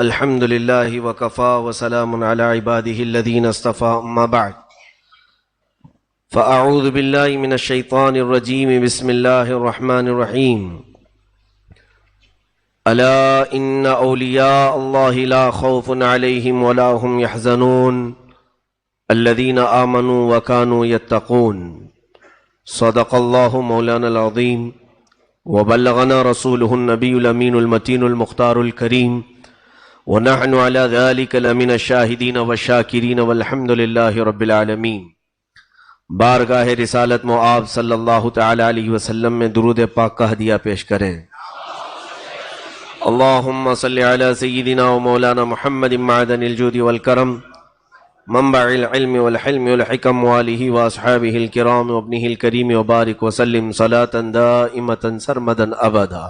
الحمد لله وكفى وسلام على عباده الذين اصطفى أما بعد فأعوذ بالله من الشيطان الرجيم بسم الله الرحمن الرحيم ألا إن أولياء الله لا خوف عليهم ولا هم يحزنون الذين آمنوا وكانوا يتقون صدق الله مولانا العظيم وبلغنا رسوله النبي الأمين المتين المختار الكريم ونحن على ذلك لمن الشاهدين والشاكرين والحمد لله رب العالمين۔ بارگاہ رسالت معاب صلی اللہ تعالی علیہ وسلم میں درود پاک کا ہدیہ پیش کریں۔ اللہم صلی علی سیدنا و مولانا محمد معدن الجود والکرم منبع العلم والحلم والحکم وآلہ واصحابہ الکرام وابنہ الکریم وبارک وسلم صلاة دائمة سرمدا ابدا۔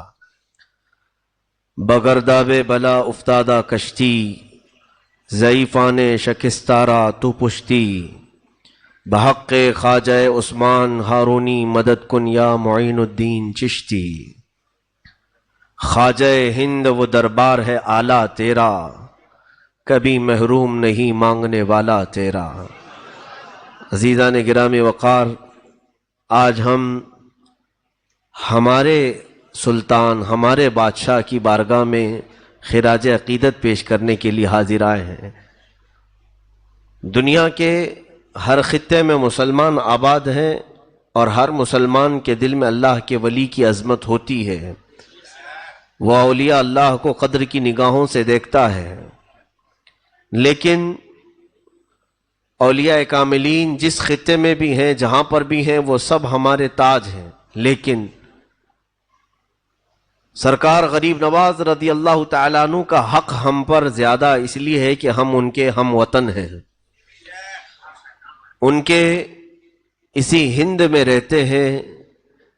بگرداب بلا افتادہ کشتی ضعیفان شکستارا تو پشتی، بحق خواجہ عثمان ہارونی مدد کن یا معین الدین چشتی۔ خواجہ ہند وہ دربار ہے اعلیٰ تیرا، کبھی محروم نہیں مانگنے والا تیرا۔ عزیزان گرامی وقار، آج ہم ہمارے سلطان، ہمارے بادشاہ کی بارگاہ میں خراج عقیدت پیش کرنے کے لیے حاضر آئے ہیں۔ دنیا کے ہر خطے میں مسلمان آباد ہیں اور ہر مسلمان کے دل میں اللہ کے ولی کی عظمت ہوتی ہے، وہ اولیاء اللہ کو قدر کی نگاہوں سے دیکھتا ہے، لیکن اولیاء کاملین جس خطے میں بھی ہیں، جہاں پر بھی ہیں، وہ سب ہمارے تاج ہیں، لیکن سرکار غریب نواز رضی اللہ تعالیٰ عنہ کا حق ہم پر زیادہ اس لیے ہے کہ ہم ان کے ہم وطن ہیں، ان کے اسی ہند میں رہتے ہیں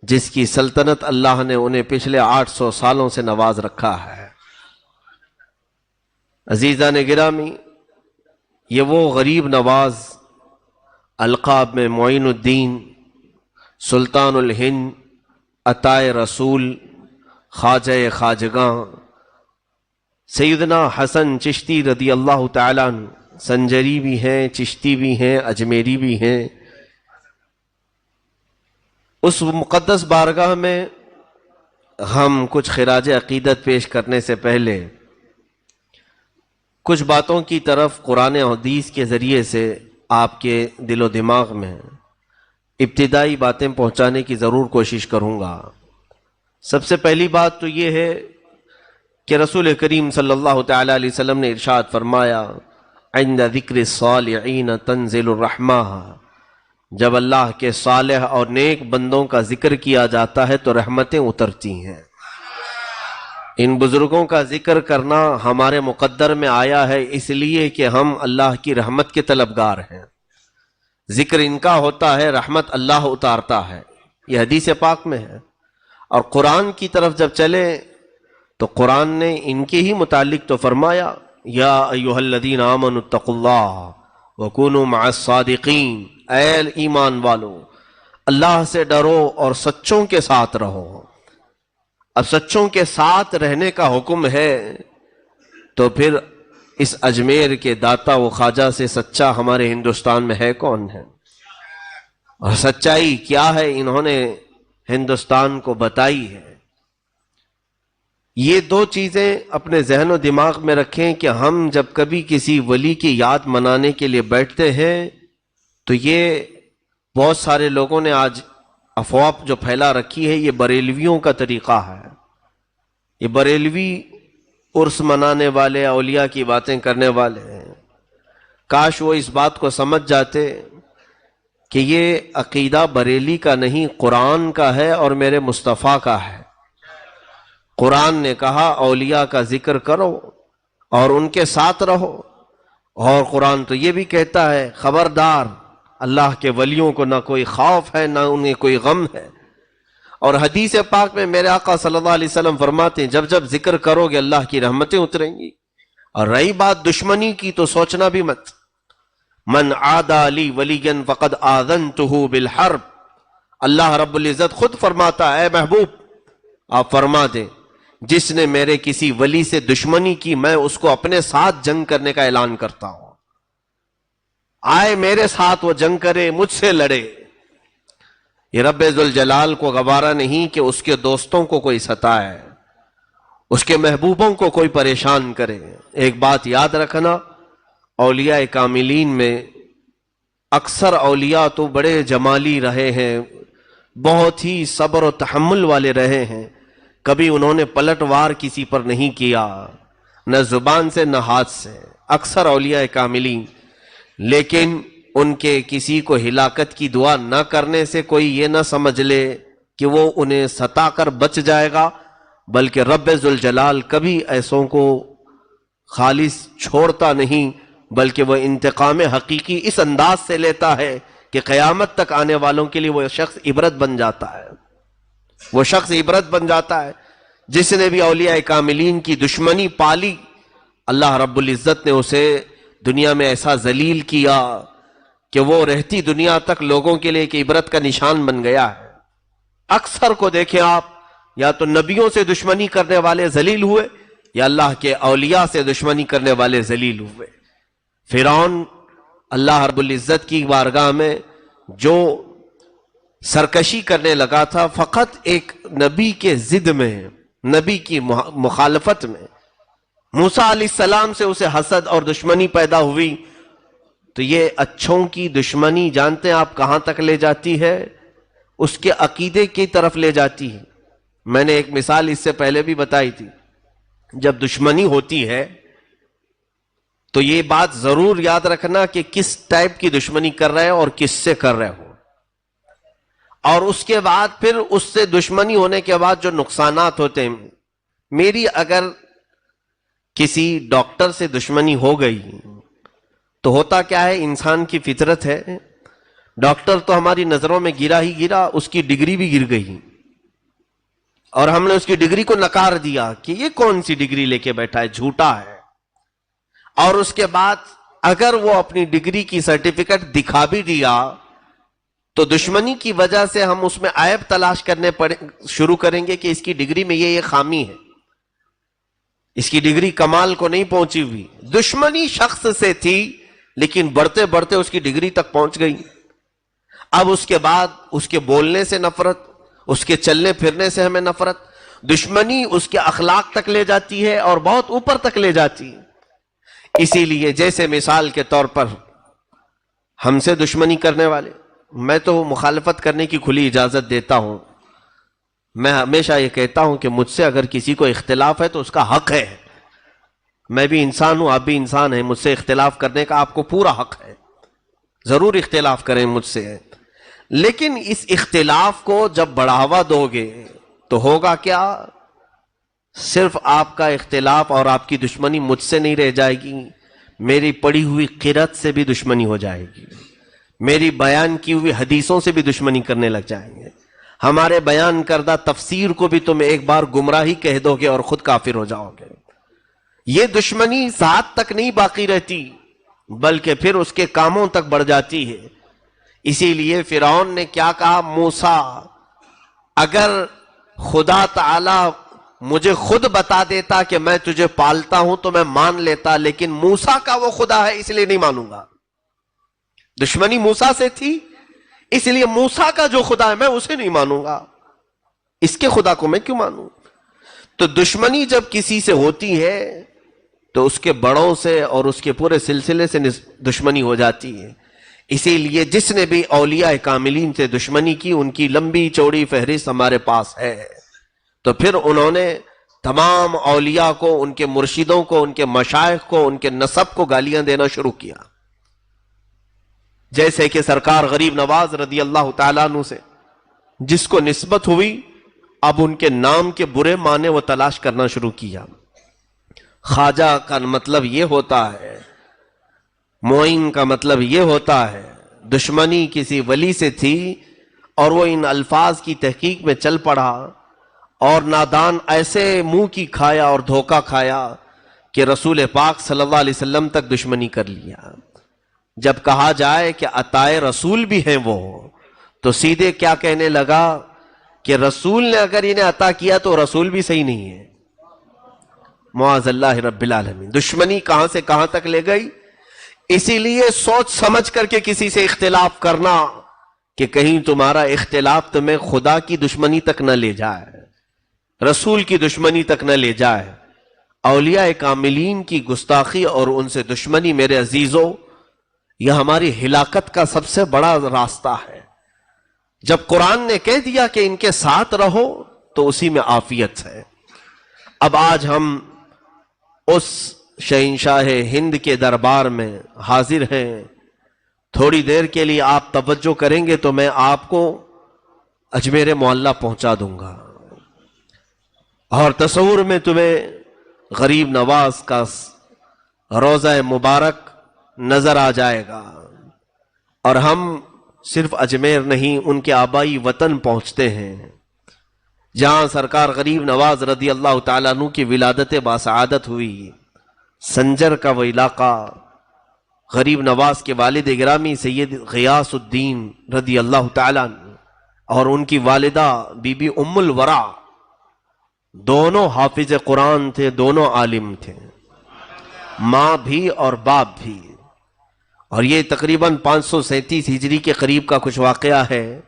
جس کی سلطنت اللہ نے انہیں پچھلے 800 سالوں سے نواز رکھا ہے۔ عزیزان گرامی، یہ وہ غریب نواز القاب میں معین الدین، سلطان الہند، عطائے رسول، خواجہ خواجگاں سیدنا حسن چشتی رضی اللہ تعالیٰ عنہ، سنجری بھی ہیں، چشتی بھی ہیں، اجمیری بھی ہیں۔ اس مقدس بارگاہ میں ہم کچھ خراج عقیدت پیش کرنے سے پہلے کچھ باتوں کی طرف قرآن و حدیث کے ذریعے سے آپ کے دل و دماغ میں ابتدائی باتیں پہنچانے کی ضرور کوشش کروں گا۔ سب سے پہلی بات تو یہ ہے کہ رسول کریم صلی اللہ تعالی علیہ وسلم نے ارشاد فرمایا، عند ذکر الصالحین تنزل الرحمہ، جب اللہ کے صالح اور نیک بندوں کا ذکر کیا جاتا ہے تو رحمتیں اترتی ہیں۔ ان بزرگوں کا ذکر کرنا ہمارے مقدر میں آیا ہے اس لیے کہ ہم اللہ کی رحمت کے طلبگار ہیں۔ ذکر ان کا ہوتا ہے، رحمت اللہ اتارتا ہے، یہ حدیث پاک میں ہے۔ اور قرآن کی طرف جب چلے تو قرآن نے ان کے ہی متعلق تو فرمایا، یا ایھا الذین آمنوا اتقوا اللہ وکونوا مع الصادقین، اے ایمان والو اللہ سے ڈرو اور سچوں کے ساتھ رہو۔ اب سچوں کے ساتھ رہنے کا حکم ہے تو پھر اس اجمیر کے داتا و خواجہ سے سچا ہمارے ہندوستان میں ہے کون ہے؟ اور سچائی کیا ہے انہوں نے ہندوستان کو بتائی ہے۔ یہ دو چیزیں اپنے ذہن و دماغ میں رکھیں کہ ہم جب کبھی کسی ولی کی یاد منانے کے لیے بیٹھتے ہیں تو یہ بہت سارے لوگوں نے آج افواہ جو پھیلا رکھی ہے، یہ بریلویوں کا طریقہ ہے۔ یہ بریلوی عرس منانے والے، اولیاء کی باتیں کرنے والے ہیں۔ کاش وہ اس بات کو سمجھ جاتے کہ یہ عقیدہ بریلی کا نہیں، قرآن کا ہے اور میرے مصطفیٰ کا ہے۔ قرآن نے کہا اولیاء کا ذکر کرو اور ان کے ساتھ رہو، اور قرآن تو یہ بھی کہتا ہے خبردار اللہ کے ولیوں کو نہ کوئی خوف ہے نہ انہیں کوئی غم ہے۔ اور حدیث پاک میں میرے آقا صلی اللہ علیہ وسلم فرماتے ہیں جب جب ذکر کرو گے اللہ کی رحمتیں اتریں گی۔ اور رہی بات دشمنی کی تو سوچنا بھی مت، من عادى لي وليا فقد آذنته بالحرب، اللہ رب العزت خود فرماتا ہے، اے محبوب آپ فرما دیں جس نے میرے کسی ولی سے دشمنی کی میں اس کو اپنے ساتھ جنگ کرنے کا اعلان کرتا ہوں. آئے میرے ساتھ وہ جنگ کرے، مجھ سے لڑے. یہ رب ذوالجلال کو گوارا نہیں کہ اس کے دوستوں کو کوئی ستائے، اس کے محبوبوں کو کوئی پریشان کرے. ایک بات یاد رکھنا، اولیاء کاملین میں اکثر اولیاء تو بڑے جمالی رہے ہیں، بہت ہی صبر و تحمل والے رہے ہیں. کبھی انہوں نے پلٹ وار کسی پر نہیں کیا، نہ زبان سے نہ ہاتھ سے، اکثر اولیاء کاملین. لیکن ان کے کسی کو ہلاکت کی دعا نہ کرنے سے کوئی یہ نہ سمجھ لے کہ وہ انہیں ستا کر بچ جائے گا، بلکہ رب ذوالجلال کبھی ایسوں کو خالص چھوڑتا نہیں، بلکہ وہ انتقام حقیقی اس انداز سے لیتا ہے کہ قیامت تک آنے والوں کے لیے وہ شخص عبرت بن جاتا ہے. وہ شخص عبرت بن جاتا ہے. جس نے بھی اولیاء کاملین کی دشمنی پالی، اللہ رب العزت نے اسے دنیا میں ایسا ذلیل کیا کہ وہ رہتی دنیا تک لوگوں کے لیے ایک عبرت کا نشان بن گیا ہے. اکثر کو دیکھیں آپ، یا تو نبیوں سے دشمنی کرنے والے ذلیل ہوئے، یا اللہ کے اولیاء سے دشمنی کرنے والے ذلیل ہوئے. فرعون اللہ رب العزت کی بارگاہ میں جو سرکشی کرنے لگا تھا، فقط ایک نبی کے ضد میں، نبی کی مخالفت میں، موسیٰ علیہ السلام سے اسے حسد اور دشمنی پیدا ہوئی. تو یہ اچھوں کی دشمنی جانتے ہیں آپ کہاں تک لے جاتی ہے؟ اس کے عقیدے کی طرف لے جاتی ہے. میں نے ایک مثال اس سے پہلے بھی بتائی تھی. جب دشمنی ہوتی ہے تو یہ بات ضرور یاد رکھنا کہ کس ٹائپ کی دشمنی کر رہے ہو اور کس سے کر رہے ہو، اور اس کے بعد پھر اس سے دشمنی ہونے کے بعد جو نقصانات ہوتے ہیں. میری اگر کسی ڈاکٹر سے دشمنی ہو گئی تو ہوتا کیا ہے، انسان کی فطرت ہے، ڈاکٹر تو ہماری نظروں میں گرا ہی گرا، اس کی ڈگری بھی گر گئی، اور ہم نے اس کی ڈگری کو نکار دیا کہ یہ کون سی ڈگری لے کے بیٹھا ہے، جھوٹا ہے. اور اس کے بعد اگر وہ اپنی ڈگری کی سرٹیفکیٹ دکھا بھی دیا تو دشمنی کی وجہ سے ہم اس میں عیب تلاش کرنے شروع کریں گے کہ اس کی ڈگری میں یہ خامی ہے، اس کی ڈگری کمال کو نہیں پہنچی ہوئی. دشمنی شخص سے تھی لیکن بڑھتے بڑھتے اس کی ڈگری تک پہنچ گئی. اب اس کے بعد اس کے بولنے سے نفرت، اس کے چلنے پھرنے سے ہمیں نفرت. دشمنی اس کے اخلاق تک لے جاتی ہے اور بہت اوپر تک لے جاتی ہے. اسی لیے جیسے مثال کے طور پر ہم سے دشمنی کرنے والے، میں تو مخالفت کرنے کی کھلی اجازت دیتا ہوں. میں ہمیشہ یہ کہتا ہوں کہ مجھ سے اگر کسی کو اختلاف ہے تو اس کا حق ہے. میں بھی انسان ہوں، آپ بھی انسان ہیں، مجھ سے اختلاف کرنے کا آپ کو پورا حق ہے. ضرور اختلاف کریں مجھ سے، لیکن اس اختلاف کو جب بڑھاوا دو گے تو ہوگا کیا؟ صرف آپ کا اختلاف اور آپ کی دشمنی مجھ سے نہیں رہ جائے گی، میری پڑھی ہوئی قرأت سے بھی دشمنی ہو جائے گی، میری بیان کی ہوئی حدیثوں سے بھی دشمنی کرنے لگ جائیں گے. ہمارے بیان کردہ تفسیر کو بھی تم ایک بار گمراہی کہہ دو گے اور خود کافر ہو جاؤ گے. یہ دشمنی ذات تک نہیں باقی رہتی بلکہ پھر اس کے کاموں تک بڑھ جاتی ہے. اسی لیے فرعون نے کیا کہا، موسیٰ اگر خدا تعالی مجھے خود بتا دیتا کہ میں تجھے پالتا ہوں تو میں مان لیتا، لیکن موسیٰ کا وہ خدا ہے اس لیے نہیں مانوں گا. دشمنی موسیٰ سے تھی، اس لیے موسیٰ کا جو خدا ہے میں اسے نہیں مانوں گا، اس کے خدا کو میں کیوں مانوں. تو دشمنی جب کسی سے ہوتی ہے تو اس کے بڑوں سے اور اس کے پورے سلسلے سے دشمنی ہو جاتی ہے. اسی لیے جس نے بھی اولیاء کاملین سے دشمنی کی ان کی لمبی چوڑی فہرست ہمارے پاس ہے. تو پھر انہوں نے تمام اولیاء کو، ان کے مرشدوں کو، ان کے مشائخ کو، ان کے نسب کو گالیاں دینا شروع کیا. جیسے کہ سرکار غریب نواز رضی اللہ تعالیٰ عنہ سے جس کو نسبت ہوئی، اب ان کے نام کے برے معنی وہ تلاش کرنا شروع کیا. خواجہ کا مطلب یہ ہوتا ہے، معین کا مطلب یہ ہوتا ہے. دشمنی کسی ولی سے تھی اور وہ ان الفاظ کی تحقیق میں چل پڑا اور نادان ایسے منہ کی کھایا اور دھوکہ کھایا کہ رسول پاک صلی اللہ علیہ وسلم تک دشمنی کر لیا. جب کہا جائے کہ عطائے رسول بھی ہیں وہ، تو سیدھے کیا کہنے لگا کہ رسول نے اگر انہیں عطا کیا تو رسول بھی صحیح نہیں ہے. معاذ اللہ رب العالمین. دشمنی کہاں سے کہاں تک لے گئی. اسی لیے سوچ سمجھ کر کے کسی سے اختلاف کرنا کہ کہیں تمہارا اختلاف تمہیں خدا کی دشمنی تک نہ لے جائے, رسول کی دشمنی تک نہ لے جائے. اولیاء کاملین کی گستاخی اور ان سے دشمنی میرے عزیزوں یہ ہماری ہلاکت کا سب سے بڑا راستہ ہے. جب قرآن نے کہہ دیا کہ ان کے ساتھ رہو تو اسی میں عافیت ہے. اب آج ہم اس شہنشاہ ہند کے دربار میں حاضر ہیں. تھوڑی دیر کے لیے آپ توجہ کریں گے تو میں آپ کو اجمیر معلیٰ پہنچا دوں گا, اور تصور میں تمہیں غریب نواز کا روضہ مبارک نظر آ جائے گا. اور ہم صرف اجمیر نہیں, ان کے آبائی وطن پہنچتے ہیں جہاں سرکار غریب نواز رضی اللہ تعالیٰ عنہ کی ولادت باسعادت ہوئی. سنجر کا وہ علاقہ, غریب نواز کے والد گرامی سید غیاث الدین رضی اللہ تعالیٰ عنہ اور ان کی والدہ بی بی ام الورا, دونوں حافظ قرآن تھے, دونوں عالم تھے, ماں بھی اور باپ بھی. اور یہ تقریباً 537 ہجری کے قریب کا کچھ واقعہ ہے.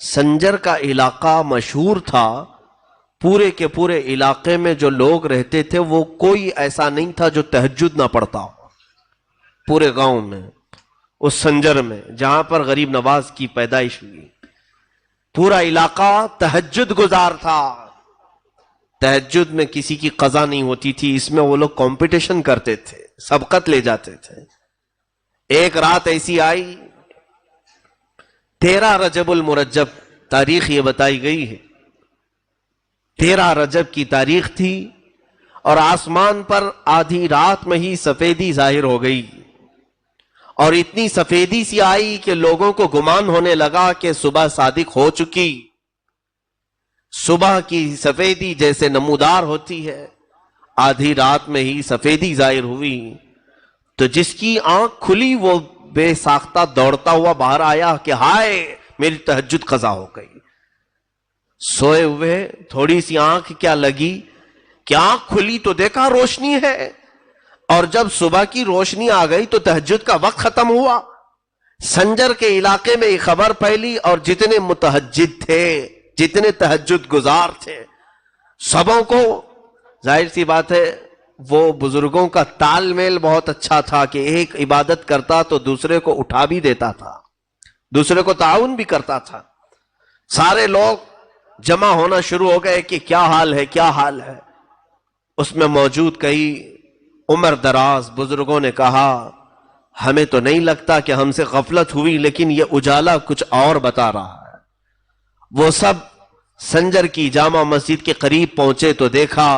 سنجر کا علاقہ مشہور تھا, پورے کے پورے علاقے میں جو لوگ رہتے تھے وہ کوئی ایسا نہیں تھا جو تہجد نہ پڑھتا ہو. پورے گاؤں میں, اس سنجر میں جہاں پر غریب نواز کی پیدائش ہوئی, پورا علاقہ تہجد گزار تھا. تہجد میں کسی کی قضا نہیں ہوتی تھی, اس میں وہ لوگ کمپٹیشن کرتے تھے, سبقت لے جاتے تھے. ایک رات ایسی آئی, 13 رجب المرجب تاریخ یہ بتائی گئی ہے, 13 رجب کی تاریخ تھی, اور آسمان پر آدھی رات میں ہی سفیدی ظاہر ہو گئی, اور اتنی سفیدی سی آئی کہ لوگوں کو گمان ہونے لگا کہ صبح صادق ہو چکی. صبح کی سفیدی جیسے نمودار ہوتی ہے, آدھی رات میں ہی سفیدی ظاہر ہوئی. تو جس کی آنکھ کھلی وہ بے ساختہ دوڑتا ہوا باہر آیا کہ ہائے میری تہجد قضا ہو گئی. سوئے ہوئے تھوڑی سی آنکھ کیا لگی کہ آنکھ کھلی تو دیکھا روشنی ہے, اور جب صبح کی روشنی آ گئی تو تہجد کا وقت ختم ہوا. سنجر کے علاقے میں یہ خبر پھیلی, اور جتنے متہجد تھے, جتنے تہجد گزار تھے, سبوں کو ظاہر سی بات ہے وہ بزرگوں کا تال میل بہت اچھا تھا کہ ایک عبادت کرتا تو دوسرے کو اٹھا بھی دیتا تھا, دوسرے کو تعاون بھی کرتا تھا. سارے لوگ جمع ہونا شروع ہو گئے کہ کیا حال ہے, کیا حال ہے. اس میں موجود کئی عمر دراز بزرگوں نے کہا ہمیں تو نہیں لگتا کہ ہم سے غفلت ہوئی, لیکن یہ اجالا کچھ اور بتا رہا ہے. وہ سب سنجر کی جامع مسجد کے قریب پہنچے تو دیکھا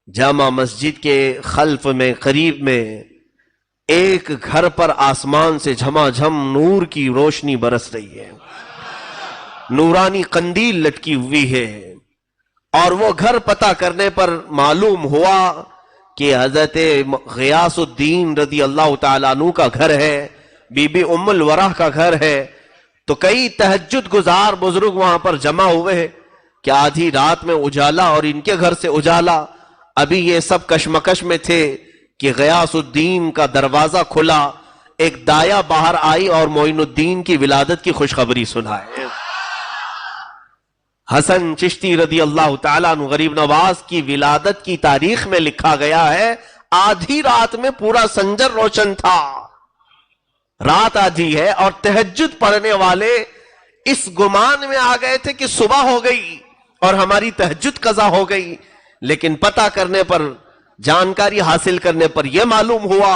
جامع مسجد کے خلف میں قریب میں ایک گھر پر آسمان سے جھماجھم نور کی روشنی برس رہی ہے, نورانی قندیل لٹکی ہوئی ہے. اور وہ گھر پتہ کرنے پر معلوم ہوا کہ حضرت غیاث الدین رضی اللہ تعالیٰ عنہ کا گھر ہے, بی بی ام الورا کا گھر ہے. تو کئی تہجد گزار بزرگ وہاں پر جمع ہوئے کہ آدھی رات میں اجالا اور ان کے گھر سے اجالا. ابھی یہ سب کشمکش میں تھے کہ غیاث الدین کا دروازہ کھلا, ایک دایا باہر آئی اور معین الدین کی ولادت کی خوشخبری سنائے. حسن چشتی رضی اللہ تعالیٰ عنہ غریب نواز کی ولادت کی تاریخ میں لکھا گیا ہے آدھی رات میں پورا سنجر روشن تھا. رات آدھی ہے اور تہجد پڑھنے والے اس گمان میں آ گئے تھے کہ صبح ہو گئی اور ہماری تہجد قضا ہو گئی. لیکن پتہ کرنے پر, جانکاری حاصل کرنے پر یہ معلوم ہوا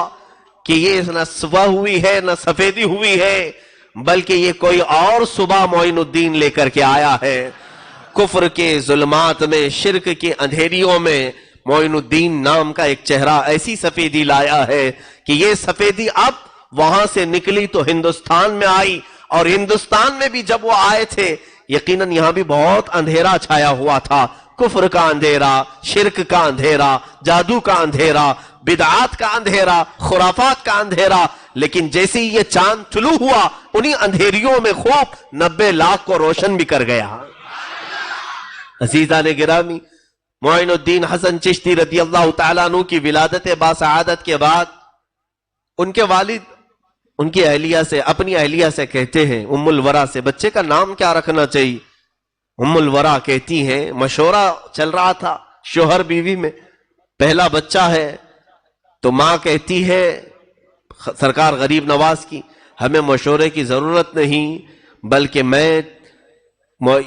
کہ یہ نہ صبح ہوئی ہے نہ سفیدی ہوئی ہے, بلکہ یہ کوئی اور صبح معین الدین لے کر کے آیا ہے. کفر کے ظلمات میں, شرک کے اندھیریوں میں معین الدین نام کا ایک چہرہ ایسی سفیدی لایا ہے کہ یہ سفیدی اب وہاں سے نکلی تو ہندوستان میں آئی, اور ہندوستان میں بھی جب وہ آئے تھے یقیناً یہاں بھی بہت اندھیرا چھایا ہوا تھا, کفر کا اندھیرا, شرک کا اندھیرا, جادو کا اندھیرا, بدعات کا اندھیرا, خرافات کا اندھیرا. لیکن جیسے ہی یہ چاند طلوع ہوا انہی اندھیریوں میں خوب 90 لاکھ کو روشن بھی کر گیا. عزیزان گرامی, معین الدین حسن چشتی رضی اللہ تعالیٰ عنہ کی ولادت باسعادت کے بعد ان کے والد ان کی اہلیہ سے اپنی اہلیہ سے کہتے ہیں، ام الورا سے، بچے کا نام کیا رکھنا چاہیے؟ ام الورا کہتی ہیں، مشورہ چل رہا تھا شوہر بیوی میں، پہلا بچہ ہے تو ماں کہتی ہے سرکار غریب نواز کی، ہمیں مشورے کی ضرورت نہیں، بلکہ میں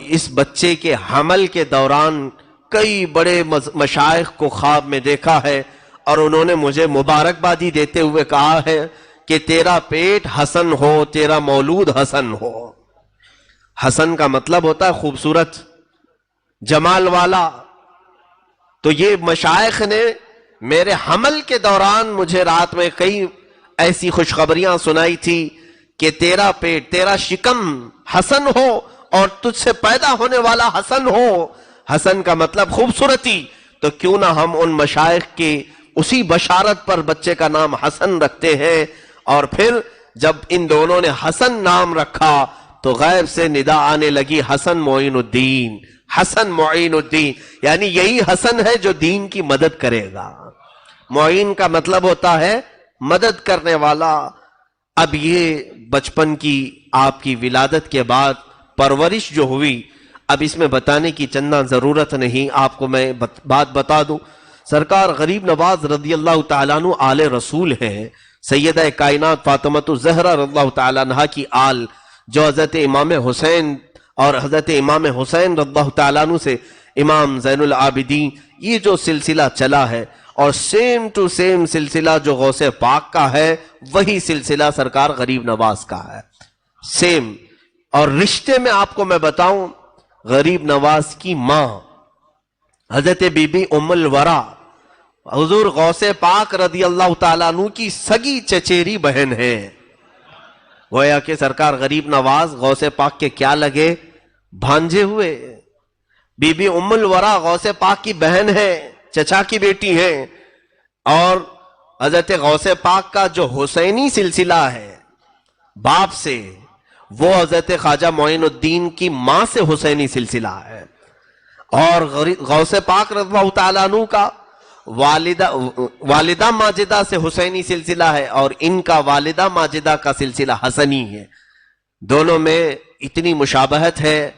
اس بچے کے حمل کے دوران کئی بڑے مشائخ کو خواب میں دیکھا ہے اور انہوں نے مجھے مبارکبادی دیتے ہوئے کہا ہے کہ تیرا پیٹ حسن ہو، تیرا مولود حسن ہو۔ حسن کا مطلب ہوتا ہے خوبصورت، جمال والا۔ تو یہ مشائخ نے میرے حمل کے دوران مجھے رات میں کئی ایسی خوشخبریاں سنائی تھی کہ تیرا پیٹ، تیرا شکم حسن ہو اور تجھ سے پیدا ہونے والا حسن ہو۔ حسن کا مطلب خوبصورتی، تو کیوں نہ ہم ان مشائخ کی اسی بشارت پر بچے کا نام حسن رکھتے ہیں۔ اور پھر جب ان دونوں نے حسن نام رکھا تو غیب سے ندا آنے لگی، حسن معین الدین، حسن معین الدین، یعنی یہی حسن ہے جو دین کی مدد کرے گا۔ معین کا مطلب ہوتا ہے مدد کرنے والا۔ اب یہ بچپن کی آپ کی ولادت کے بعد پرورش جو ہوئی، اب اس میں بتانے کی چندہ ضرورت نہیں، آپ کو میں بات بتا دوں۔ سرکار غریب نواز رضی اللہ تعالیٰ عنہ آل رسول ہیں، سیدہ کائنات فاطمۃ الزہرا رضی اللہ تعالیٰ عنہ کی آل، جو حضرت امام حسین اور حضرت امام حسین رضی اللہ تعالیٰ عنہ سے امام زین العابدین، یہ جو سلسلہ چلا ہے، اور سیم ٹو سیم سلسلہ جو غوث پاک کا ہے وہی سلسلہ سرکار غریب نواز کا ہے، سیم۔ اور رشتے میں آپ کو میں بتاؤں، غریب نواز کی ماں حضرت بی بی ام الورا حضور غوث پاک رضی اللہ تعالیٰ عنہ کی سگی چچیری بہن ہے۔ گویا کہ سرکار غریب نواز غوث پاک کے کیا لگے؟ بھانجے ہوئے۔ بی بی ام الورا غوث پاک کی بہن ہے، چچا کی بیٹی ہیں، اور حضرت غوث پاک کا جو حسینی سلسلہ ہے باپ سے، وہ حضرت خواجہ معین الدین کی ماں سے حسینی سلسلہ ہے۔ اور غوث پاک رضی اللہ تعالیٰ عنہ کا والدہ ماجدہ سے حسینی سلسلہ ہے، اور ان کا والدہ ماجدہ کا سلسلہ حسنی ہے۔ دونوں میں اتنی مشابہت ہے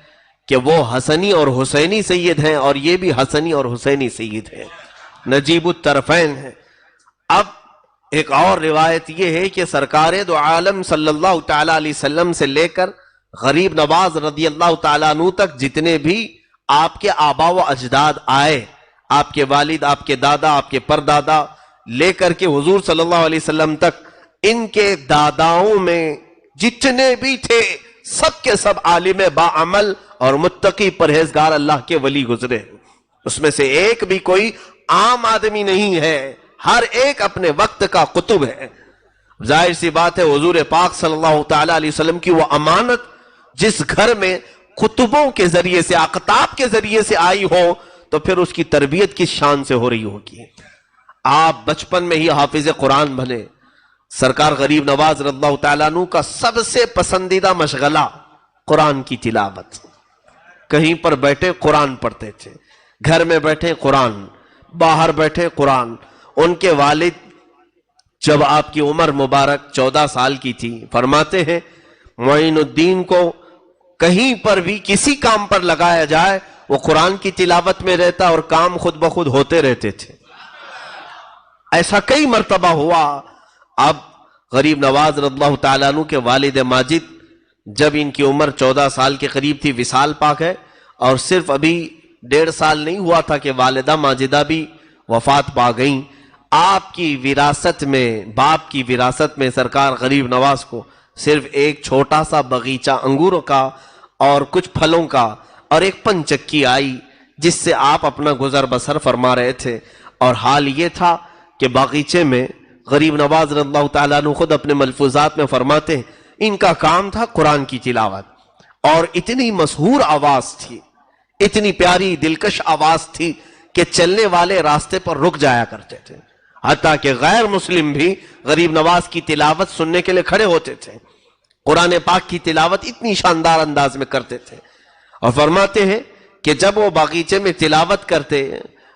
کہ وہ حسنی اور حسینی سید ہیں، اور یہ بھی حسنی اور حسینی سید ہیں، نجیب الطرفین ہیں۔ اب ایک اور روایت یہ ہے کہ سرکار دو عالم صلی اللہ تعالیٰ علیہ وسلم سے لے کر غریب نواز رضی اللہ تعالیٰ عنہ تک جتنے بھی آپ کے آبا و اجداد آئے، آپ کے والد، آپ کے دادا، آپ کے پردادا، لے کر کے حضور صلی اللہ علیہ وسلم تک، ان کے داداؤں میں جتنے بھی تھے سب کے سب عالم باعمل اور متقی پرہیزگار اللہ کے ولی گزرے، اس میں سے ایک بھی کوئی عام آدمی نہیں ہے، ہر ایک اپنے وقت کا قطب ہے۔ ظاہر سی بات ہے حضور پاک صلی اللہ تعالیٰ علیہ وسلم کی وہ امانت جس گھر میں قطبوں کے ذریعے سے، اقطاب کے ذریعے سے آئی ہو، تو پھر اس کی تربیت کس شان سے ہو رہی ہوگی۔ آپ بچپن میں ہی حافظ قرآن بنے۔ سرکار غریب نواز رضی اللہ تعالیٰ عنہ کا سب سے پسندیدہ مشغلہ قرآن کی تلاوت، کہیں پر بیٹھے قرآن پڑھتے تھے، گھر میں بیٹھے قرآن، باہر بیٹھے قرآن۔ ان کے والد جب آپ کی عمر مبارک 14 سال کی تھی، فرماتے ہیں معین الدین کو کہیں پر بھی کسی کام پر لگایا جائے وہ قرآن کی تلاوت میں رہتا اور کام خود بخود ہوتے رہتے تھے۔ ایسا کئی مرتبہ ہوا۔ اب غریب نواز رضی اللہ تعالیٰ عنہ کے والد ماجد جب ان کی عمر 14 سال کے قریب تھی، وصال پا گئے، اور صرف ابھی 1.5 سال نہیں ہوا تھا کہ والدہ ماجدہ بھی وفات پا گئیں۔ آپ کی وراثت میں، باپ کی وراثت میں سرکار غریب نواز کو صرف ایک چھوٹا سا باغیچہ انگوروں کا اور کچھ پھلوں کا اور ایک پنچکی آئی، جس سے آپ اپنا گزر بسر فرما رہے تھے۔ اور حال یہ تھا کہ باغیچے میں غریب نواز رضی اللہ تعالیٰ عنہ خود اپنے ملفوظات میں فرماتے ہیں ان کا کام تھا قرآن کی تلاوت، اور اتنی مسحور آواز تھی، اتنی پیاری دلکش آواز تھی کہ چلنے والے راستے پر رک جایا کرتے تھے، حتیٰ کہ غیر مسلم بھی غریب نواز کی تلاوت سننے کے لیے کھڑے ہوتے تھے۔ قرآن پاک کی تلاوت اتنی شاندار انداز میں کرتے تھے، اور فرماتے ہیں کہ جب وہ باغیچے میں تلاوت کرتے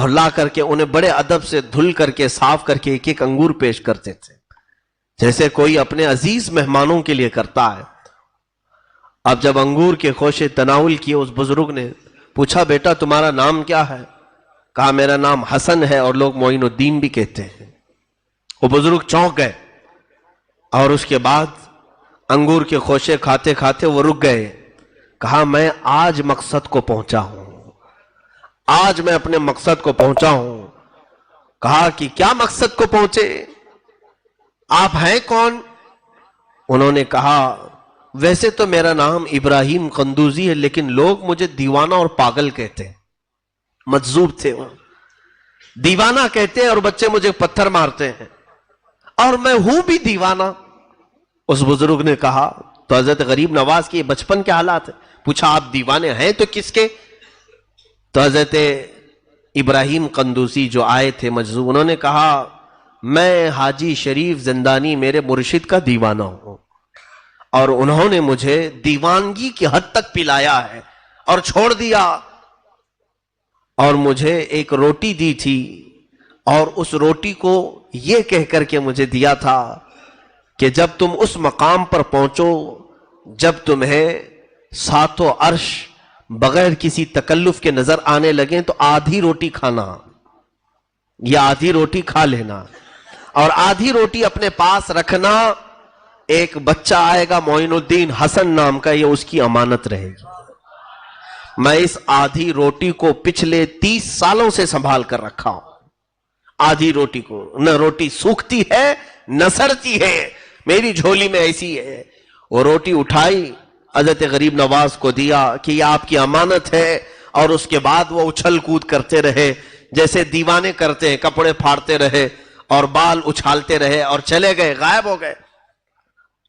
اور لا کر کے انہیں بڑے ادب سے دھل کر کے صاف کر کے ایک ایک انگور پیش کرتے تھے، جیسے کوئی اپنے عزیز مہمانوں کے لیے کرتا ہے۔ اب جب انگور کے خوشے تناول کیے، اس بزرگ نے پوچھا بیٹا تمہارا نام کیا ہے؟ کہا میرا نام حسن ہے اور لوگ معین الدین بھی کہتے ہیں۔ وہ بزرگ چونک گئے اور اس کے بعد انگور کے خوشے کھاتے کھاتے وہ رک گئے۔ کہا میں آج مقصد کو پہنچا ہوں، آج میں اپنے مقصد کو پہنچا ہوں۔ کہا کہ کیا مقصد کو پہنچے؟ آپ ہیں کون؟ انہوں نے کہا ویسے تو میرا نام ابراہیم قندوزی ہے، لیکن لوگ مجھے دیوانہ اور پاگل کہتے ہیں۔ مجذوب تھے وہ، دیوانہ کہتے ہیں اور بچے مجھے پتھر مارتے ہیں، اور میں ہوں بھی دیوانہ۔ اس بزرگ نے کہا تو حضرت غریب نواز کے بچپن کے حالات ہیں۔ پوچھا آپ دیوانے ہیں تو کس کے؟ تو حضرت ابراہیم قندوزی جو آئے تھے مجذوب، انہوں نے کہا میں حاجی شریف زندانی میرے مرشد کا دیوانہ ہوں، اور انہوں نے مجھے دیوانگی کی حد تک پلایا ہے اور چھوڑ دیا، اور مجھے ایک روٹی دی تھی، اور اس روٹی کو یہ کہہ کر کے مجھے دیا تھا کہ جب تم اس مقام پر پہنچو جب تمہیں ساتوں عرش بغیر کسی تکلف کے نظر آنے لگیں تو آدھی روٹی کھانا، یا آدھی روٹی کھا لینا، اور آدھی روٹی اپنے پاس رکھنا۔ ایک بچہ آئے گا معین الدین حسن نام کا، یہ اس کی امانت رہے گی۔ میں اس آدھی روٹی کو پچھلے 30 سالوں سے سنبھال کر رکھا ہوں۔ آدھی روٹی کو، نہ روٹی سوکھتی ہے نہ سڑتی ہے، میری جھولی میں ایسی ہے۔ وہ روٹی اٹھائی، حضرت غریب نواز کو دیا کہ یہ آپ کی امانت ہے، اور اس کے بعد وہ اچھل کود کرتے رہے جیسے دیوانے کرتے ہیں، کپڑے پھاڑتے رہے اور بال اچھالتے رہے اور چلے گئے، غائب ہو گئے۔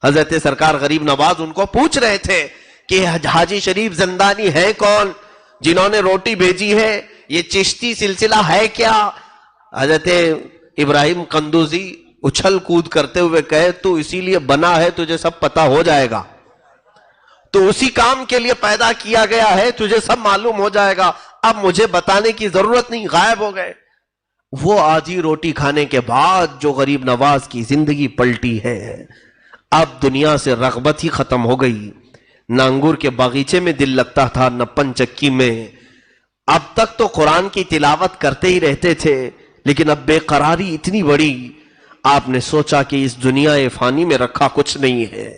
حضرت سرکار غریب نواز ان کو پوچھ رہے تھے کہ حاجی شریف زندانی ہے کون جنہوں نے روٹی بھیجی ہے؟ یہ چشتی سلسلہ ہے کیا؟ حضرت ابراہیم قندوزی اچھل کود کرتے ہوئے کہے تو اسی لیے بنا ہے، تجھے سب پتا ہو جائے گا، تو اسی کام کے لیے پیدا کیا گیا ہے، تجھے سب معلوم ہو جائے گا، اب مجھے بتانے کی ضرورت نہیں، غائب ہو گئے۔ وہ آدھی روٹی کھانے کے بعد جو غریب نواز کی زندگی پلٹی ہے، اب دنیا سے رغبت ہی ختم ہو گئی، نہ انگور کے باغیچے میں دل لگتا تھا نہ پنچکی میں۔ اب تک تو قرآن کی تلاوت کرتے ہی رہتے تھے، لیکن اب بے قراری اتنی بڑی، آپ نے سوچا کہ اس دنیا فانی میں رکھا کچھ نہیں ہے،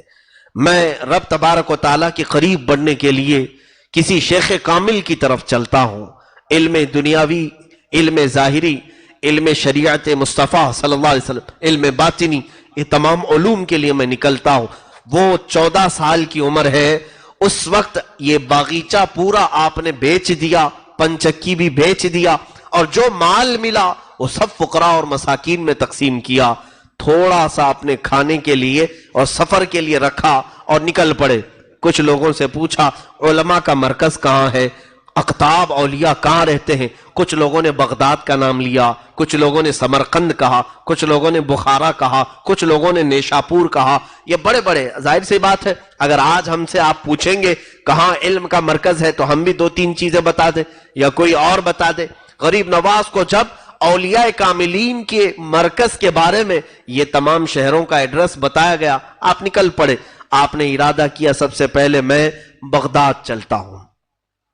میں رب تبارک و تعالیٰ کے قریب بڑھنے کے لیے کسی شیخ کامل کی طرف چلتا ہوں، علم دنیاوی، علم ظاہری، علم شریعت مصطفیٰ صلی اللہ علیہ وسلم، علم باطنی، یہ تمام علوم کے لیے میں نکلتا ہوں۔ وہ 14 سال کی عمر ہے، اس وقت یہ باغیچہ پورا آپ نے بیچ دیا، پنچکی بھی بیچ دیا، اور جو مال ملا وہ سب فقراء اور مساکین میں تقسیم کیا، تھوڑا سا اپنے کھانے کے لیے اور سفر کے لیے رکھا اور نکل پڑے۔ کچھ لوگوں سے پوچھا علماء کا مرکز کہاں ہے، اقطاب اولیاء کہاں رہتے ہیں؟ کچھ لوگوں نے بغداد کا نام لیا، کچھ لوگوں نے سمرقند کہا، کچھ لوگوں نے بخارا کہا، کچھ لوگوں نے نیشاپور کہا۔ یہ بڑے بڑے، ظاہر سی بات ہے اگر آج ہم سے آپ پوچھیں گے کہاں علم کا مرکز ہے تو ہم بھی 2-3 چیزیں بتا دیں یا کوئی اور بتا دے۔ غریب نواز کو جب اولیاء کاملین کے مرکز کے بارے میں یہ تمام شہروں کا ایڈریس بتایا گیا، آپ نکل پڑے۔ آپ نے ارادہ کیا سب سے پہلے میں بغداد چلتا ہوں۔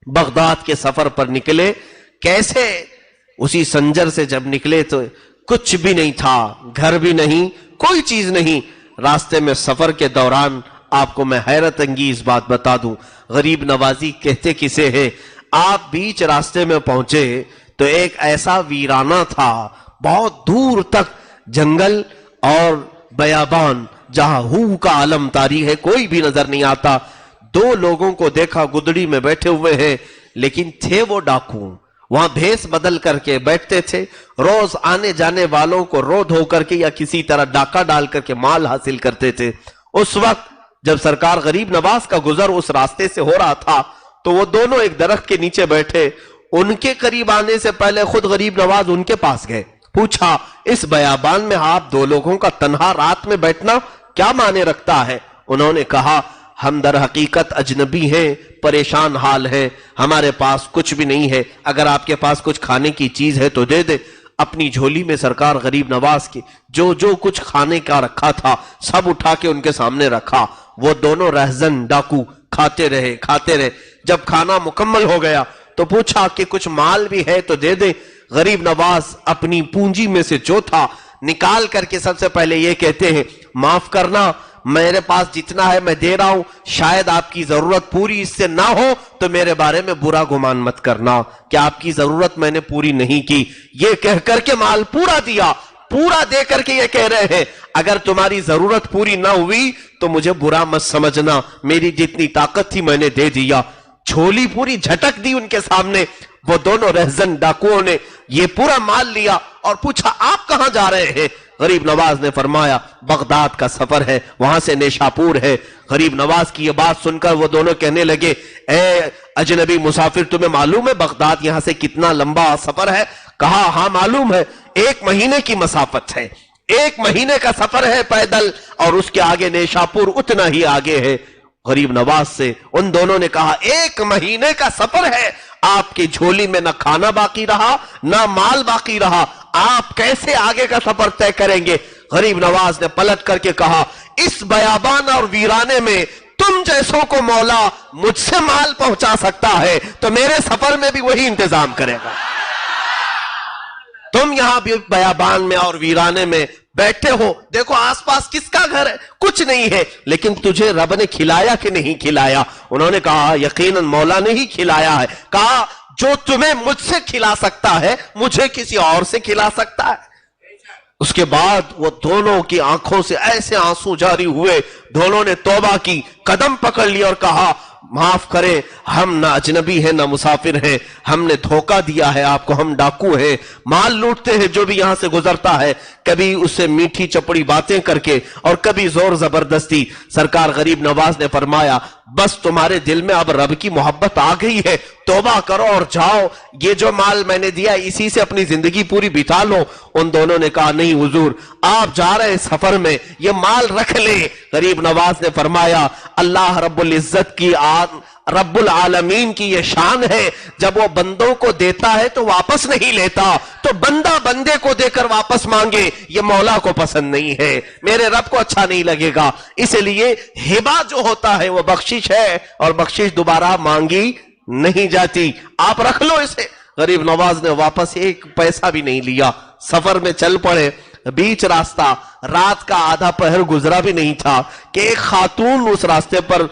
بغداد کے سفر پر نکلے، کیسے؟ اسی سنجر سے جب نکلے تو کچھ بھی نہیں تھا، گھر بھی نہیں، کوئی چیز نہیں۔ راستے میں سفر کے دوران آپ کو میں حیرت انگیز بات بتا دوں، غریب نوازی کہتے کسے ہیں، آپ بیچ راستے میں پہنچے تو ایک ایسا ویرانہ تھا، بہت دور تک جنگل اور بیابان، جہاں ہو کا عالم طاری ہے، کوئی بھی نظر نہیں آتا۔ 2 لوگوں کو دیکھا گدڑی میں بیٹھے ہوئے ہیں، لیکن تھے وہ ڈاکو، وہاں بھیس بدل کر کے بیٹھتے تھے، روز آنے جانے والوں کو رو دھو کر کے یا کسی طرح ڈاکہ ڈال کر کے مال حاصل کرتے تھے۔ اس وقت جب سرکار غریب نواز کا گزر اس راستے سے ہو رہا تھا تو وہ دونوں ایک درخت کے نیچے بیٹھے، ان کے قریب آنے سے پہلے خود غریب نواز ان کے پاس گئے، پوچھا اس بیابان میں آپ 2 لوگوں کا تنہا رات میں بیٹھنا کیا معنی رکھتا ہے؟ انہوں نے کہا ہم در حقیقت اجنبی ہیں، پریشان حال ہیں، ہمارے پاس کچھ بھی نہیں ہے، اگر آپ کے پاس کچھ کھانے کی چیز ہے تو دے دے۔ اپنی جھولی میں سرکار غریب نواز کی جو کچھ کھانے کا رکھا تھا سب اٹھا کے ان کے سامنے رکھا۔ وہ دونوں رہزن ڈاکو کھاتے رہے۔ جب کھانا مکمل ہو گیا تو پوچھا کہ کچھ مال بھی ہے تو دے دے۔ غریب نواز اپنی پونجی میں سے جو تھا نکال کر کے سب سے پہلے یہ کہتے ہیں، معاف کرنا، میرے پاس جتنا ہے میں دے رہا ہوں، شاید آپ کی ضرورت پوری اس سے نہ ہو تو میرے بارے میں برا گمان مت کرنا کہ آپ کی ضرورت میں نے پوری نہیں کی۔ یہ کہہ کر کے مال پورا دیا، پورا دے کر کے یہ کہہ رہے ہیں اگر تمہاری ضرورت پوری نہ ہوئی تو مجھے برا مت سمجھنا، میری جتنی طاقت تھی میں نے دے دیا۔ جھولی پوری جھٹک دی ان کے سامنے۔ وہ دونوں رہزن ڈاکوؤں نے یہ پورا مال لیا اور پوچھا آپ کہاں جا رہے ہیں؟ غریب نواز نے فرمایا بغداد کا سفر ہے، وہاں سے نیشاپور ہے۔ غریب نواز کی یہ بات سن کر وہ دونوں کہنے لگے، اے اجنبی مسافر، تمہیں معلوم ہے بغداد یہاں سے کتنا لمبا سفر ہے؟ کہا ہاں معلوم ہے، 1 مہینے کی مسافت ہے، 1 مہینے کا سفر ہے پیدل، اور اس کے آگے نیشاپور اتنا ہی آگے ہے۔ غریب نواز سے ان دونوں نے کہا 1 مہینے کا سفر ہے، آپ کی جھولی میں نہ کھانا باقی رہا نہ مال باقی رہا، آپ کیسے آگے کا سفر طے کریں گے؟ غریب نواز نے پلٹ کر کے کہا اس بیابان اور ویرانے میں تم جیسوں کو مولا مجھ سے مال پہنچا سکتا ہے تو میرے سفر میں بھی وہی انتظام کرے گا۔ تم یہاں بھی بیابان میں اور ویرانے میں بیٹھے ہو، دیکھو آس پاس کس کا گھر ہے؟ کچھ نہیں ہے، لیکن تجھے رب نے کھلایا کہ نہیں کھلایا؟ انہوں نے کہا یقیناً مولا نے ہی کھلایا ہے۔ کہا جو تمہیں مجھ سے کھلا سکتا ہے مجھے کسی اور سے کھلا سکتا ہے؟ اس کے بعد وہ دونوں کی آنکھوں سے ایسے آنسو جاری ہوئے، دونوں نے توبہ کی، قدم پکڑ لیا اور کہا معاف کریں، ہم نہ اجنبی ہیں نہ مسافر ہیں، ہم نے دھوکہ دیا ہے آپ کو، ہم ڈاکو ہیں، مال لوٹتے ہیں جو بھی یہاں سے گزرتا ہے، کبھی اس سے میٹھی چپڑی باتیں کر کے اور کبھی زور زبردستی۔ سرکار غریب نواز نے فرمایا بس تمہارے دل میں اب رب کی محبت آ گئی ہے، توبہ کرو اور جاؤ، یہ جو مال میں نے دیا اسی سے اپنی زندگی پوری بتا لو۔ ان دونوں نے کہا نہیں حضور، آپ جا رہے سفر میں، یہ مال رکھ لیں۔ غریب نواز نے فرمایا اللہ رب العزت کی رب العالمین کی یہ شان ہے، جب وہ بندوں کو دیتا ہے تو واپس نہیں لیتا، تو بندہ بندے کو دے کر واپس مانگے یہ مولا کو پسند نہیں ہے، میرے رب کو اچھا نہیں لگے گا۔ اس لیے ہبہ جو ہوتا ہے وہ بخشش ہے اور بخشش دوبارہ مانگی نہیں جاتی، آپ رکھ لو اسے۔ غریب نواز نے واپس 1 پیسہ بھی نہیں لیا، سفر میں چل پڑے۔ بیچ راستہ رات کا آدھا پہر گزرا بھی نہیں تھا کہ ایک خاتون اس راستے پر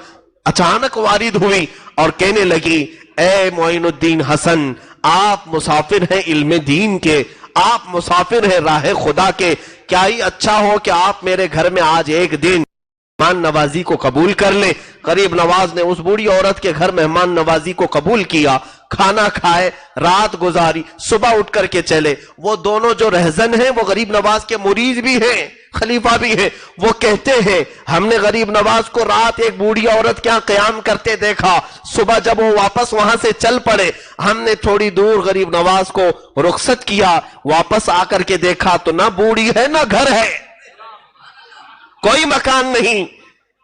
اچانک وارد ہوئی اور کہنے لگی اے معین الدین حسن، آپ مسافر ہیں علم دین کے، آپ مسافر ہیں راہ خدا کے، کیا ہی اچھا ہو کہ آپ میرے گھر میں آج ایک دن مہمان نوازی کو قبول کر لیں۔ غریب نواز نے اس بوڑھی عورت کے گھر مہمان نوازی کو قبول کیا، کھانا کھائے، رات گزاری، صبح اٹھ کر کے چلے۔ وہ دونوں جو رہزن ہیں وہ غریب نواز کے مرید بھی ہیں، خلیفہ بھی ہیں۔ وہ کہتے ہیں ہم نے غریب نواز کو رات ایک بوڑھی عورت کیا قیام کرتے دیکھا، صبح جب وہ واپس وہاں سے چل پڑے ہم نے تھوڑی دور غریب نواز کو رخصت کیا، واپس آ کر کے دیکھا تو نہ بوڑھی ہے نہ گھر ہے، کوئی مکان نہیں۔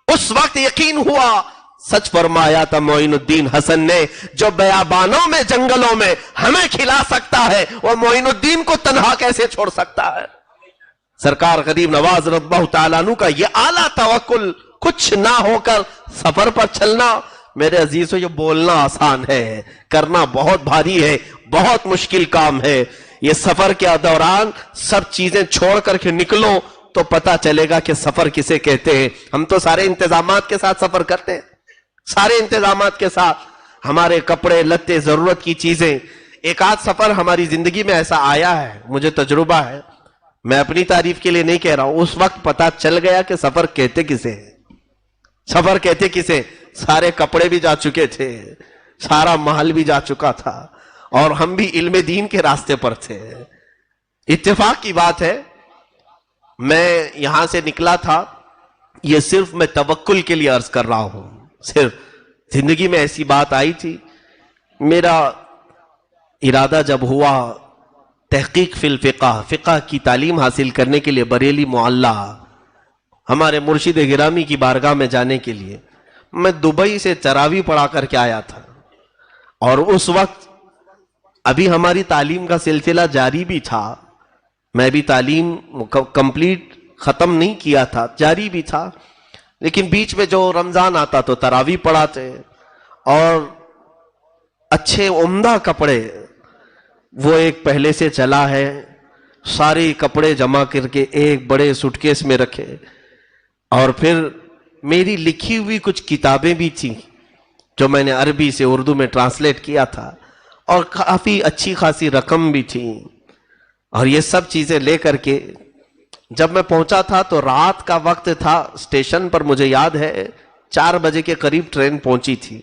اس وقت یقین ہوا سچ فرمایا تھا معین الدین حسن نے، جو بیابانوں میں جنگلوں میں ہمیں کھلا سکتا ہے وہ معین الدین کو تنہا کیسے چھوڑ سکتا ہے؟ سرکار غریب نواز رضی اللہ تعالیٰ عنہ کا یہ اعلیٰ توکل، کچھ نہ ہو کر سفر پر چلنا۔ میرے عزیزو یہ بولنا آسان ہے، کرنا بہت بھاری ہے، بہت مشکل کام ہے۔ یہ سفر کے دوران سب چیزیں چھوڑ کر کے نکلو تو پتا چلے گا کہ سفر کسے کہتے ہیں۔ ہم تو سارے انتظامات کے ساتھ سفر کرتے ہیں، سارے انتظامات کے ساتھ، ہمارے کپڑے لتے ضرورت کی چیزیں۔ ایک آدھ سفر ہماری زندگی میں ایسا آیا ہے، مجھے تجربہ ہے، میں اپنی تعریف کے لیے نہیں کہہ رہا ہوں، اس وقت پتا چل گیا کہ سفر کہتے کسے ہیں، سفر کہتے کسے۔ سارے کپڑے بھی جا چکے تھے، سارا محل بھی جا چکا تھا اور ہم بھی علم دین کے راستے پر تھے۔ اتفاق کی بات ہے میں یہاں سے نکلا تھا، یہ صرف میں توکل کے لیے عرض کر رہا ہوں، صرف زندگی میں ایسی بات آئی تھی۔ میرا ارادہ جب ہوا تحقیق فی الفقہ، فقہ کی تعلیم حاصل کرنے کے لیے بریلی معلیٰ ہمارے مرشد گرامی کی بارگاہ میں جانے کے لیے، میں دبئی سے تراویح پڑھا کر کے آیا تھا، اور اس وقت ابھی ہماری تعلیم کا سلسلہ جاری بھی تھا، میں بھی تعلیم کمپلیٹ ختم نہیں کیا تھا، جاری بھی تھا، لیکن بیچ میں جو رمضان آتا تو تراویح پڑھاتے، اور اچھے عمدہ کپڑے وہ ایک پہلے سے چلا ہے، سارے کپڑے جمع کر کے ایک بڑے سوٹ کیس میں رکھے، اور پھر میری لکھی ہوئی کچھ کتابیں بھی تھیں جو میں نے عربی سے اردو میں ٹرانسلیٹ کیا تھا، اور کافی اچھی خاصی رقم بھی تھی، اور یہ سب چیزیں لے کر کے جب میں پہنچا تھا تو رات کا وقت تھا، اسٹیشن پر مجھے یاد ہے 4 بجے کے قریب ٹرین پہنچی تھی۔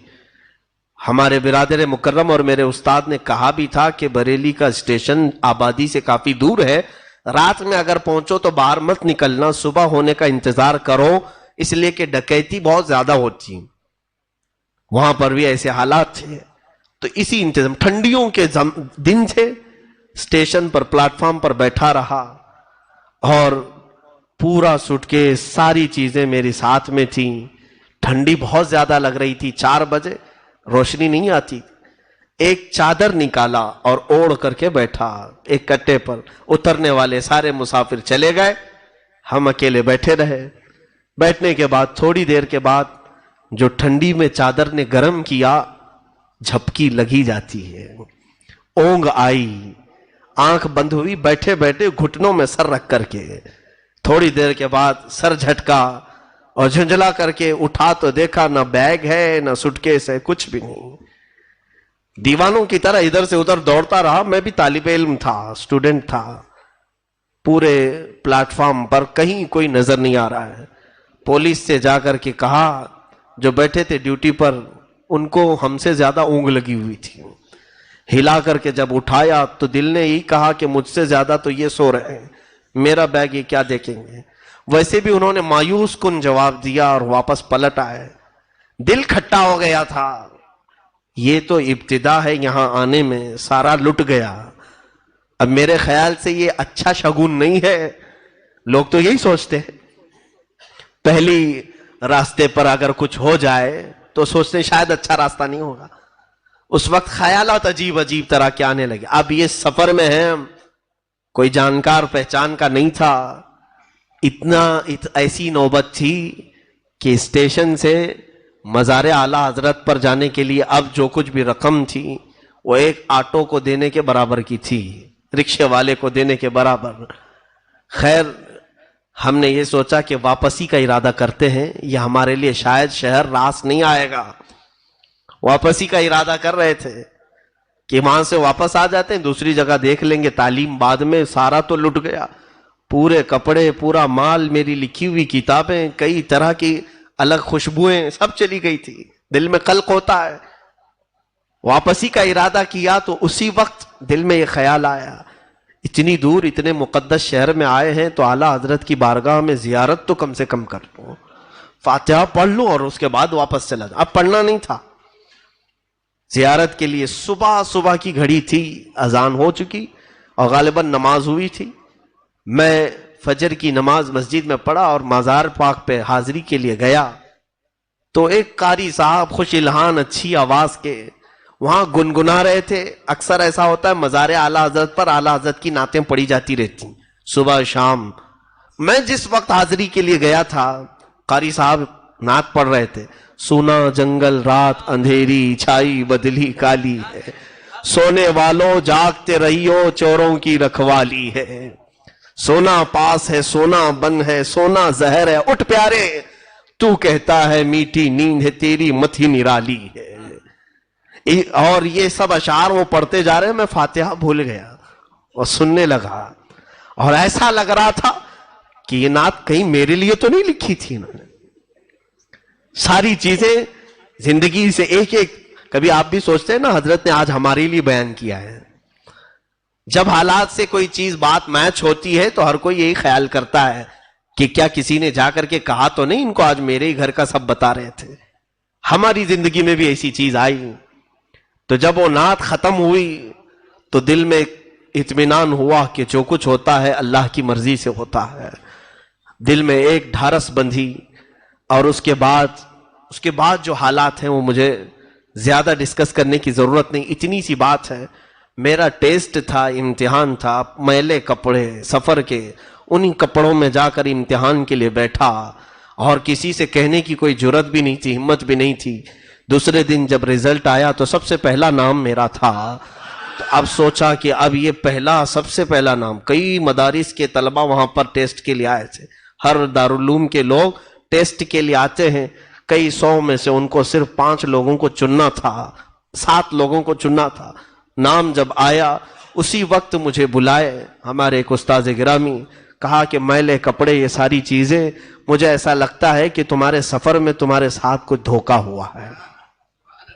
ہمارے برادر مکرم اور میرے استاد نے کہا بھی تھا کہ بریلی کا اسٹیشن آبادی سے کافی دور ہے، رات میں اگر پہنچو تو باہر مت نکلنا، صبح ہونے کا انتظار کرو، اس لیے کہ ڈکیتی بہت زیادہ ہوتی، وہاں پر بھی ایسے حالات تھے۔ تو اسی انتظام، ٹھنڈیوں کے دن تھے، اسٹیشن پر پلیٹ فارم پر بیٹھا رہا، اور پورا سوٹ کے ساری چیزیں میرے ساتھ میں تھیں، ٹھنڈی بہت زیادہ لگ رہی تھی، 4 بجے روشنی نہیں آتی، ایک چادر نکالا اور اوڑھ کر کے بیٹھا ایک کٹے پر، اترنے والے سارے مسافر چلے گئے، ہم اکیلے بیٹھے رہے۔ بیٹھنے کے بعد تھوڑی دیر کے بعد جو ٹھنڈی میں چادر نے گرم کیا، جھپکی لگی جاتی ہے، اونگ آئی، آنکھ بند ہوئی، بیٹھے بیٹھے گھٹنوں میں سر رکھ کر کے، تھوڑی دیر کے بعد سر جھٹکا اور جھنجلا کر کے اٹھا تو دیکھا نہ بیگ ہے نہ سوٹ کیس ہے، کچھ بھی نہیں۔ دیوانوں کی طرح ادھر سے ادھر دوڑتا رہا، میں بھی طالب علم تھا، اسٹوڈنٹ تھا، پورے پلیٹ فارم پر کہیں کوئی نظر نہیں آ رہا ہے۔ پولیس سے جا کر کے کہا، جو بیٹھے تھے ڈیوٹی پر ان کو ہم سے زیادہ اونگ لگی ہوئی تھی، ہلا کر کے جب اٹھایا تو دل نے یہی کہا کہ مجھ سے زیادہ تو یہ سو رہے ہیں، میرا بیگ یہ کیا دیکھیں گے۔ ویسے بھی انہوں نے مایوس کن جواب دیا اور واپس پلٹ آئے، دل کھٹا ہو گیا تھا، یہ تو ابتدا ہے، یہاں آنے میں سارا لٹ گیا۔ اب میرے خیال سے یہ اچھا شگون نہیں ہے، لوگ تو یہی سوچتے ہیں، پہلی راستے پر اگر کچھ ہو جائے تو سوچتے ہیں شاید اچھا راستہ نہیں ہوگا۔ اس وقت خیالات عجیب عجیب طرح کے آنے لگے۔ اب یہ سفر میں ہے، کوئی جانکار پہچان کا نہیں تھا، ایسی نوبت تھی کہ اسٹیشن سے مزار اعلیٰ حضرت پر جانے کے لیے اب جو کچھ بھی رقم تھی وہ ایک آٹو کو دینے کے برابر کی تھی، رکشے والے کو دینے کے برابر۔ خیر ہم نے یہ سوچا کہ واپسی کا ارادہ کرتے ہیں، یہ ہمارے لیے شاید شہر راس نہیں آئے گا، واپسی کا ارادہ کر رہے تھے کہ وہاں سے واپس آ جاتے ہیں، دوسری جگہ دیکھ لیں گے، تعلیم بعد میں۔ سارا تو لٹ گیا، پورے کپڑے، پورا مال، میری لکھی ہوئی کتابیں، کئی طرح کی الگ خوشبوئیں، سب چلی گئی تھی۔ دل میں قلق ہوتا ہے، واپسی کا ارادہ کیا تو اسی وقت دل میں یہ خیال آیا، اتنی دور اتنے مقدس شہر میں آئے ہیں تو اعلیٰ حضرت کی بارگاہ میں زیارت تو کم سے کم کر لوں، فاتحہ پڑھ لوں اور اس کے بعد واپس چلا جاؤں۔ اب پڑھنا نہیں تھا، زیارت کے لیے صبح کی گھڑی تھی، اذان ہو چکی اور غالباً نماز ہوئی تھی۔ میں فجر کی نماز مسجد میں پڑھا اور مزار پاک پہ حاضری کے لیے گیا تو ایک قاری صاحب خوش الحان اچھی آواز کے وہاں گنگنا رہے تھے۔ اکثر ایسا ہوتا ہے مزار اعلیٰ حضرت پر اعلیٰ حضرت کی نعتیں پڑھی جاتی رہتی صبح شام۔ میں جس وقت حاضری کے لیے گیا تھا قاری صاحب نعت پڑھ رہے تھے، سونا جنگل رات اندھیری چھائی بدلی کالی ہے، سونے والوں جاگتے رہیو چوروں کی رکھوالی ہے، سونا پاس ہے سونا بن ہے سونا زہر ہے، اٹھ پیارے تو کہتا ہے میٹھی نیند ہے تیری متھی نرالی ہے۔ اور یہ سب اشعار وہ پڑھتے جا رہے ہیں، میں فاتحہ بھول گیا اور سننے لگا، اور ایسا لگ رہا تھا کہ یہ نعت کہیں میرے لیے تو نہیں لکھی تھی انہوں نے۔ ساری چیزیں زندگی سے ایک ایک، کبھی آپ بھی سوچتے ہیں نا حضرت نے آج ہمارے لیے بیان کیا ہے۔ جب حالات سے کوئی چیز بات میچ ہوتی ہے تو ہر کوئی یہی خیال کرتا ہے کہ کیا کسی نے جا کر کے کہا تو نہیں ان کو آج میرے ہی گھر کا سب بتا رہے تھے۔ ہماری زندگی میں بھی ایسی چیز آئی تو جب وہ نعت ختم ہوئی تو دل میں اطمینان ہوا کہ جو کچھ ہوتا ہے اللہ کی مرضی سے ہوتا ہے۔ دل میں ایک ڈھارس بندھی اور اس کے بعد اس کے بعد جو حالات ہیں وہ مجھے زیادہ ڈسکس کرنے کی ضرورت نہیں، اتنی سی بات ہے، میرا ٹیسٹ تھا، امتحان تھا، میلے کپڑے سفر کے، انہی کپڑوں میں جا کر امتحان کے لیے بیٹھا اور کسی سے کہنے کی کوئی جرت بھی نہیں تھی، ہمت بھی نہیں تھی۔ دوسرے دن جب رزلٹ آیا تو سب سے پہلا نام میرا تھا۔ تو اب سوچا کہ اب یہ سب سے پہلا نام، کئی مدارس کے طلبہ وہاں پر ٹیسٹ کے لیے آئے تھے، ہر دارالعلوم کے لوگ ٹیسٹ کے لیے آتے ہیں، کئی 100 میں سے ان کو صرف 5 لوگوں کو چننا تھا، 7 لوگوں کو چننا تھا۔ نام جب آیا اسی وقت مجھے بلائے ہمارے ایک استاذ گرامی، کہا کہ میلے کپڑے یہ ساری چیزیں، مجھے ایسا لگتا ہے کہ تمہارے سفر میں تمہارے ساتھ کچھ دھوکا ہوا ہے۔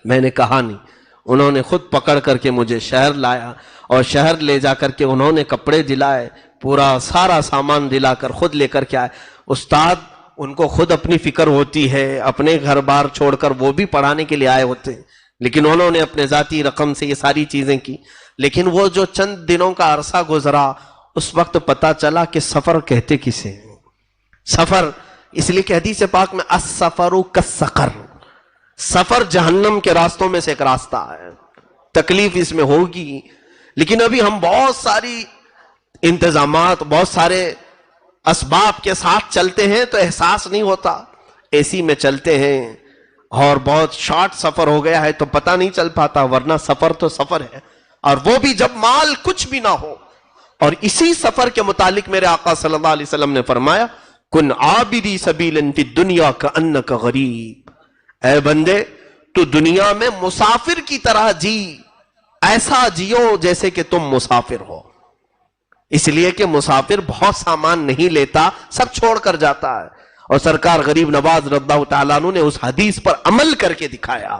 میں نے کہا نہیں۔ انہوں نے خود پکڑ کر کے مجھے شہر لایا اور شہر لے جا کر کے انہوں نے کپڑے دلائے، پورا سارا سامان دلا کر خود لے کر کے آئے۔ استاد ان کو خود اپنی فکر ہوتی ہے، اپنے گھر بار چھوڑ کر وہ بھی پڑھانے کے لیے آئے ہوتے ہیں، لیکن انہوں نے اپنے ذاتی رقم سے یہ ساری چیزیں کی۔ لیکن وہ جو چند دنوں کا عرصہ گزرا، اس وقت پتا چلا کہ سفر کہتے کسے ہیں۔ سفر اس لیے کہ حدیث پاک میں السفر کالسقر، سفر جہنم کے راستوں میں سے ایک راستہ ہے، تکلیف اس میں ہوگی، لیکن ابھی ہم بہت ساری انتظامات، بہت سارے اسباب کے ساتھ چلتے ہیں تو احساس نہیں ہوتا، اے سی میں چلتے ہیں اور بہت شارٹ سفر ہو گیا ہے تو پتہ نہیں چل پاتا، ورنہ سفر تو سفر ہے، اور وہ بھی جب مال کچھ بھی نہ ہو۔ اور اسی سفر کے متعلق میرے آقا صلی اللہ علیہ وسلم نے فرمایا کن عابدی سبیل فی الدنیا کانک غریب، اے بندے تو دنیا میں مسافر کی طرح جی، ایسا جیو جیسے کہ تم مسافر ہو، اس لیے کہ مسافر بہت سامان نہیں لیتا، سب چھوڑ کر جاتا ہے۔ اور سرکار غریب نواز رضی اللہ تعالیٰ عنہ نے اس حدیث پر عمل کر کے دکھایا،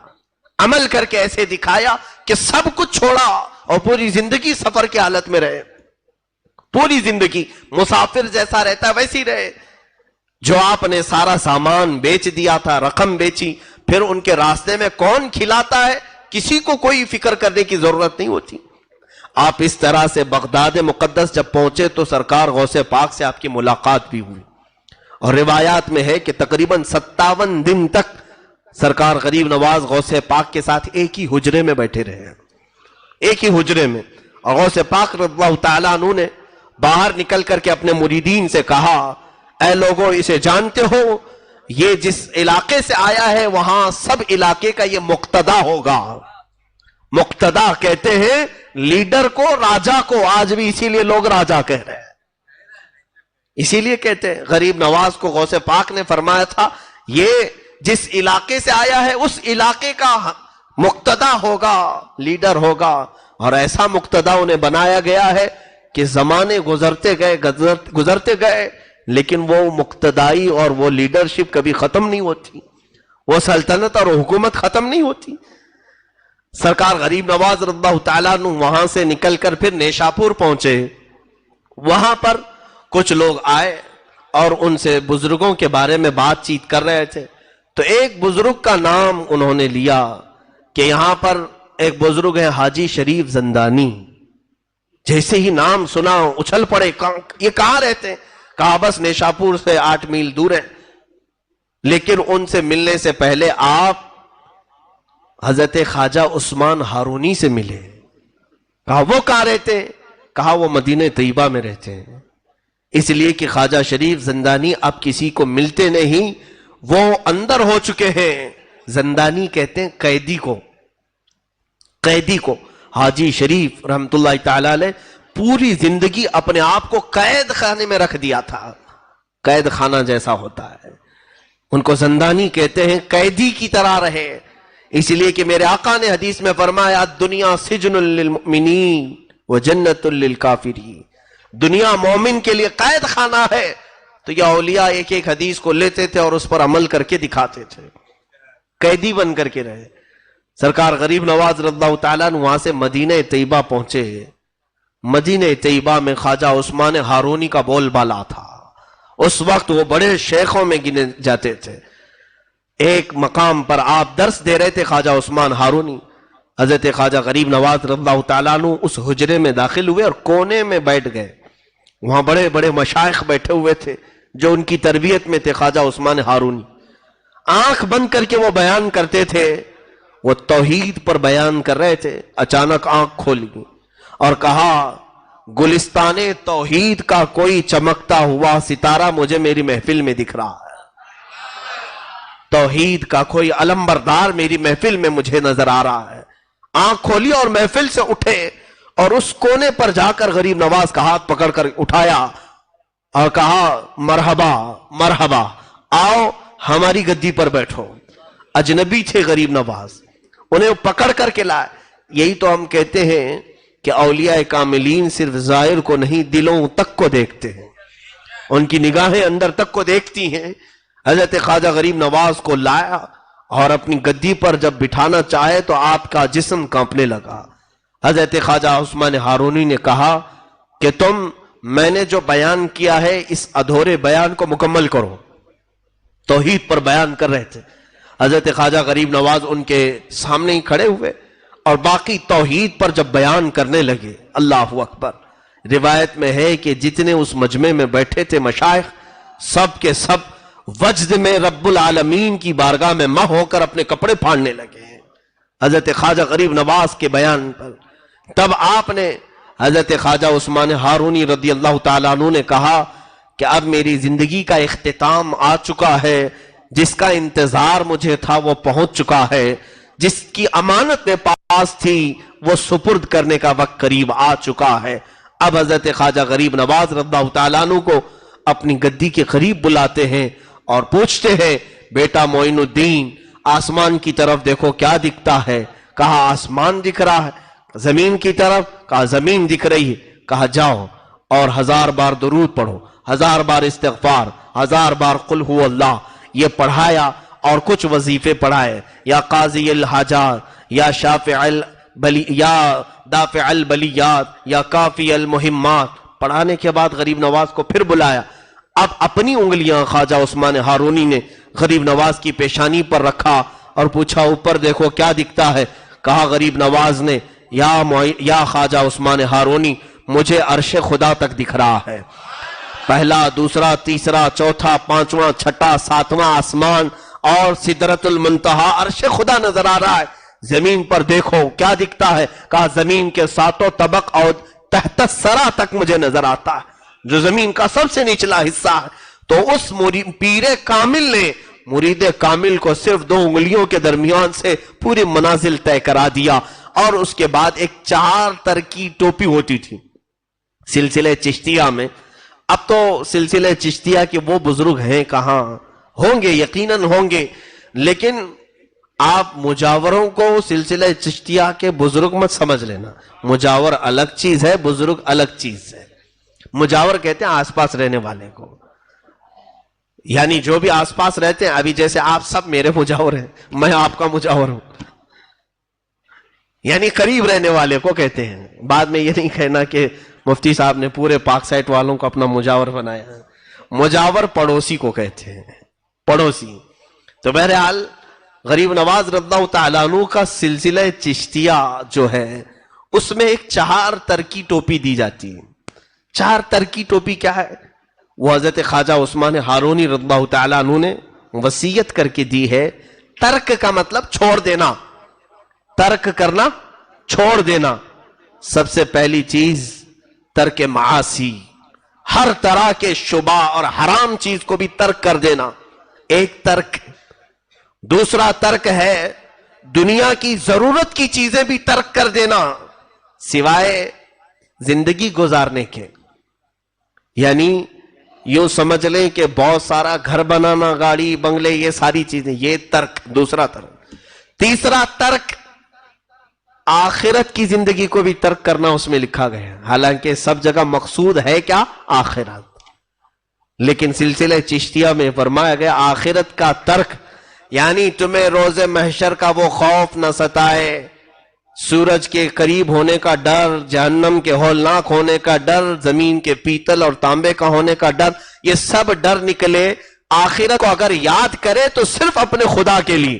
عمل کر کے ایسے دکھایا کہ سب کچھ چھوڑا اور پوری زندگی سفر کی حالت میں رہے، پوری زندگی مسافر جیسا رہتا ہے ویسی رہے۔ جو آپ نے سارا سامان بیچ دیا تھا، رقم بیچی، پھر ان کے راستے میں کون کھلاتا ہے، کسی کو کوئی فکر کرنے کی ضرورت نہیں ہوتی۔ آپ اس طرح سے بغداد مقدس جب پہنچے تو سرکار غوث پاک سے آپ کی ملاقات بھی ہوئی، اور روایات میں ہے کہ تقریباً 57 دن تک سرکار غریب نواز غوث پاک کے ساتھ ایک ہی حجرے میں بیٹھے رہے، ایک ہی حجرے میں۔ اور غوث پاک رضی اللہ تعالیٰ عنہ نے باہر نکل کر کے اپنے مریدین سے کہا اے لوگوں اسے جانتے ہو، یہ جس علاقے سے آیا ہے وہاں سب علاقے کا یہ مقتدا ہوگا۔ مقتدا کہتے ہیں لیڈر کو، راجا کو، آج بھی اسی لیے لوگ راجا کہہ رہے ہیں، اسی لیے کہتے ہیں۔ غریب نواز کو غوث پاک نے فرمایا تھا یہ جس علاقے سے آیا ہے اس علاقے کا مقتدا ہوگا، لیڈر ہوگا، اور ایسا مقتدا انہیں بنایا گیا ہے کہ زمانے گزرتے گئے لیکن وہ مقتدائی اور وہ لیڈرشپ کبھی ختم نہیں ہوتی، وہ سلطنت اور حکومت ختم نہیں ہوتی۔ سرکار غریب نواز رضی اللہ تعالیٰ عنہ وہاں سے نکل کر پھر نیشاپور پہنچے، وہاں پر کچھ لوگ آئے اور ان سے بزرگوں کے بارے میں بات چیت کر رہے تھے، تو ایک بزرگ کا نام انہوں نے لیا کہ یہاں پر ایک بزرگ ہے حاجی شریف زندانی۔ جیسے ہی نام سنا اچھل پڑے، یہ کہاں رہتے ہیں؟ کہا بس نیشاپور سے 8 میل دور ہے۔ لیکن ان سے ملنے سے پہلے آپ حضرت خواجہ عثمان ہارونی سے ملے۔ کہا وہ کہاں رہتے ہیں؟ کہا وہ مدینہ طیبہ میں رہتے ہیں۔ اس لیے کہ خواجہ شریف زندانی اب کسی کو ملتے نہیں، وہ اندر ہو چکے ہیں۔ زندانی کہتے ہیں قیدی کو، قیدی کو۔ حاجی شریف رحمت اللہ تعالی علیہ پوری زندگی اپنے آپ کو قید خانے میں رکھ دیا تھا، قید خانہ جیسا ہوتا ہے، ان کو زندانی کہتے ہیں، قیدی کی طرح رہے۔ اس لیے کہ میرے آقا نے حدیث میں فرمایا دنیا سجن للمؤمنین وجنت للکافرین، دنیا مومن کے لیے قید خانہ ہے۔ تو یہ اولیاء ایک ایک حدیث کو لیتے تھے اور اس پر عمل کر کے دکھاتے تھے، قیدی بن کر کے رہے۔ سرکار غریب نواز رضی اللہ تعالیٰ عنہ وہاں سے مدینہ طیبہ پہنچے۔ مدینہ طیبہ میں خواجہ عثمان ہارونی کا بول بالا تھا، اس وقت وہ بڑے شیخوں میں گنے جاتے تھے۔ ایک مقام پر آپ درس دے رہے تھے خواجہ عثمان ہارونی، حضرت خواجہ غریب نواز رضی اللہ تعالیٰ عنہ اس حجرے میں داخل ہوئے اور کونے میں بیٹھ گئے۔ وہاں بڑے بڑے مشائخ بیٹھے ہوئے تھے جو ان کی تربیت میں تھے، خواجہ عثمان ہارونی۔ آنکھ بند کر کے وہ بیان کرتے تھے، وہ توحید پر بیان کر رہے تھے، اچانک آنکھ کھولی اور کہا گلستان توحید کا کوئی چمکتا ہوا ستارہ مجھے میری محفل میں دکھ رہا ہے، توحید کا کوئی علمبردار میری محفل میں مجھے نظر آ رہا ہے۔ آنکھ کھولی اور محفل سے اٹھے اور اس کونے پر جا کر غریب نواز کا ہاتھ پکڑ کر اٹھایا اور کہا مرحبا مرحبا، آؤ ہماری گدی پر بیٹھو۔ اجنبی تھے غریب نواز، انہیں پکڑ کر کے لائے۔ یہی تو ہم کہتے ہیں کہ اولیاء کاملین صرف ظاہر کو نہیں دلوں تک کو دیکھتے ہیں، ان کی نگاہیں اندر تک کو دیکھتی ہیں۔ حضرت خواجہ غریب نواز کو لایا اور اپنی گدی پر جب بٹھانا چاہے تو آپ کا جسم کانپنے لگا۔ حضرت خواجہ عثمان ہارونی نے کہا کہ میں نے جو بیان کیا ہے اس ادھورے بیان کو مکمل کرو۔ توحید پر بیان کر رہے تھے، حضرت خواجہ غریب نواز ان کے سامنے ہی کھڑے ہوئے اور باقی توحید پر جب بیان کرنے لگے، اللہ اکبر۔ روایت میں ہے کہ جتنے اس مجمع میں بیٹھے تھے مشائخ، سب کے سب وجد میں رب العالمین کی بارگاہ میں مہ ہو کر اپنے کپڑے پھاڑنے لگے ہیں حضرت خواجہ غریب نواز کے بیان پر۔ تب آپ نے حضرت خواجہ عثمان ہارونی رضی اللہ تعالیٰ عنہ نے کہا کہ اب میری زندگی کا اختتام آ چکا ہے، جس کا انتظار مجھے تھا وہ پہنچ چکا ہے، جس کی امانت میں پاس تھی وہ سپرد کرنے کا وقت قریب آ چکا ہے۔ اب حضرت خواجہ غریب نواز رضی اللہ تعالیٰ عنہ کو اپنی گدی کے قریب بلاتے ہیں اور پوچھتے ہیں بیٹا معین الدین آسمان کی طرف دیکھو کیا دکھتا ہے؟ کہا آسمان دکھ رہا ہے۔ زمین کی طرف؟ کہا زمین دکھ رہی ہے۔ کہا جاؤ اور 1000 بار درود پڑھو، 1000 بار استغفار، 1000 بار قل هو اللہ، یہ پڑھایا اور کچھ وظیفے پڑھائے، یا قاضی الحاجات، یا شافع یا دافع البلیات، یا کافی المہمات۔ پڑھانے کے بعد غریب نواز کو پھر بلایا۔ اب اپنی انگلیاں خواجہ عثمان ہارونی نے غریب نواز کی پیشانی پر رکھا اور پوچھا اوپر دیکھو کیا دکھتا ہے؟ کہا غریب نواز نے یا خواجہ عثمان ہارونی مجھے عرش خدا تک دکھ رہا ہے، پہلا، دوسرا، تیسرا، چوتھا، پانچواں، چھٹا، ساتواں آسمان اور سدرۃ المنتہا عرش خدا نظر آ رہا ہے۔ زمین پر دیکھو کیا دکھتا ہے؟ کہا زمین کے 7 طبق اور تحت الثری تک مجھے نظر آتا ہے، جو زمین کا سب سے نچلا حصہ ہے۔ تو اس پیر کامل نے مرید کامل کو صرف 2 انگلیوں کے درمیان سے پوری منازل طے کرا دیا۔ اور اس کے بعد ایک 4 تر کی ٹوپی ہوتی تھی سلسلہ چشتیہ میں۔ اب تو سلسلہ چشتیہ کے وہ بزرگ ہیں کہاں؟ ہوں گے، یقیناً ہوں گے، لیکن آپ مجاوروں کو سلسلہ چشتیہ کے بزرگ مت سمجھ لینا۔ مجاور الگ چیز ہے، بزرگ الگ چیز ہے۔ مجاور کہتے ہیں آس پاس رہنے والے کو، یعنی جو بھی آس پاس رہتے ہیں، ابھی جیسے آپ سب میرے مجاور ہیں، میں آپ کا مجاور ہوں، یعنی قریب رہنے والے کو کہتے ہیں۔ بعد میں یہ نہیں کہنا کہ مفتی صاحب نے پورے پاک سائٹ والوں کو اپنا مجاور بنایا ہے۔ مجاور پڑوسی کو کہتے ہیں، پڑوسی۔ تو بہرحال غریب نواز رضی اللہ تعالیٰ عنہ کا سلسلہ چشتیہ جو ہے اس میں ایک 4 تر کی ٹوپی دی جاتی ہے۔ 4 تر کی ٹوپی کیا ہے؟ وہ حضرت خواجہ عثمان ہارونی رضی اللہ تعالیٰ عنہ نے وصیت کر کے دی ہے۔ ترک کا مطلب چھوڑ دینا، ترک کرنا، چھوڑ دینا۔ سب سے پہلی چیز ترک معاصی، ہر طرح کے شبہ اور حرام چیز کو بھی ترک کر دینا، ایک ترک۔ دوسرا ترک ہے دنیا کی ضرورت کی چیزیں بھی ترک کر دینا، سوائے زندگی گزارنے کے۔ یعنی یوں سمجھ لیں کہ بہت سارا گھر بنانا، گاڑی بنگلے، یہ ساری چیزیں، یہ ترک، دوسرا ترک۔ تیسرا ترک آخرت کی زندگی کو بھی ترک کرنا اس میں لکھا گیا ہے، حالانکہ سب جگہ مقصود ہے کیا؟ آخرت، لیکن سلسلہ چشتیہ میں فرمایا گیا آخرت کا ترک، یعنی تمہیں روز محشر کا وہ خوف نہ ستائے، سورج کے قریب ہونے کا ڈر، جہنم کے ہولناک ہونے کا ڈر، زمین کے پیتل اور تانبے کا ہونے کا ڈر، یہ سب ڈر نکلے۔ آخرت کو اگر یاد کرے تو صرف اپنے خدا کے لیے،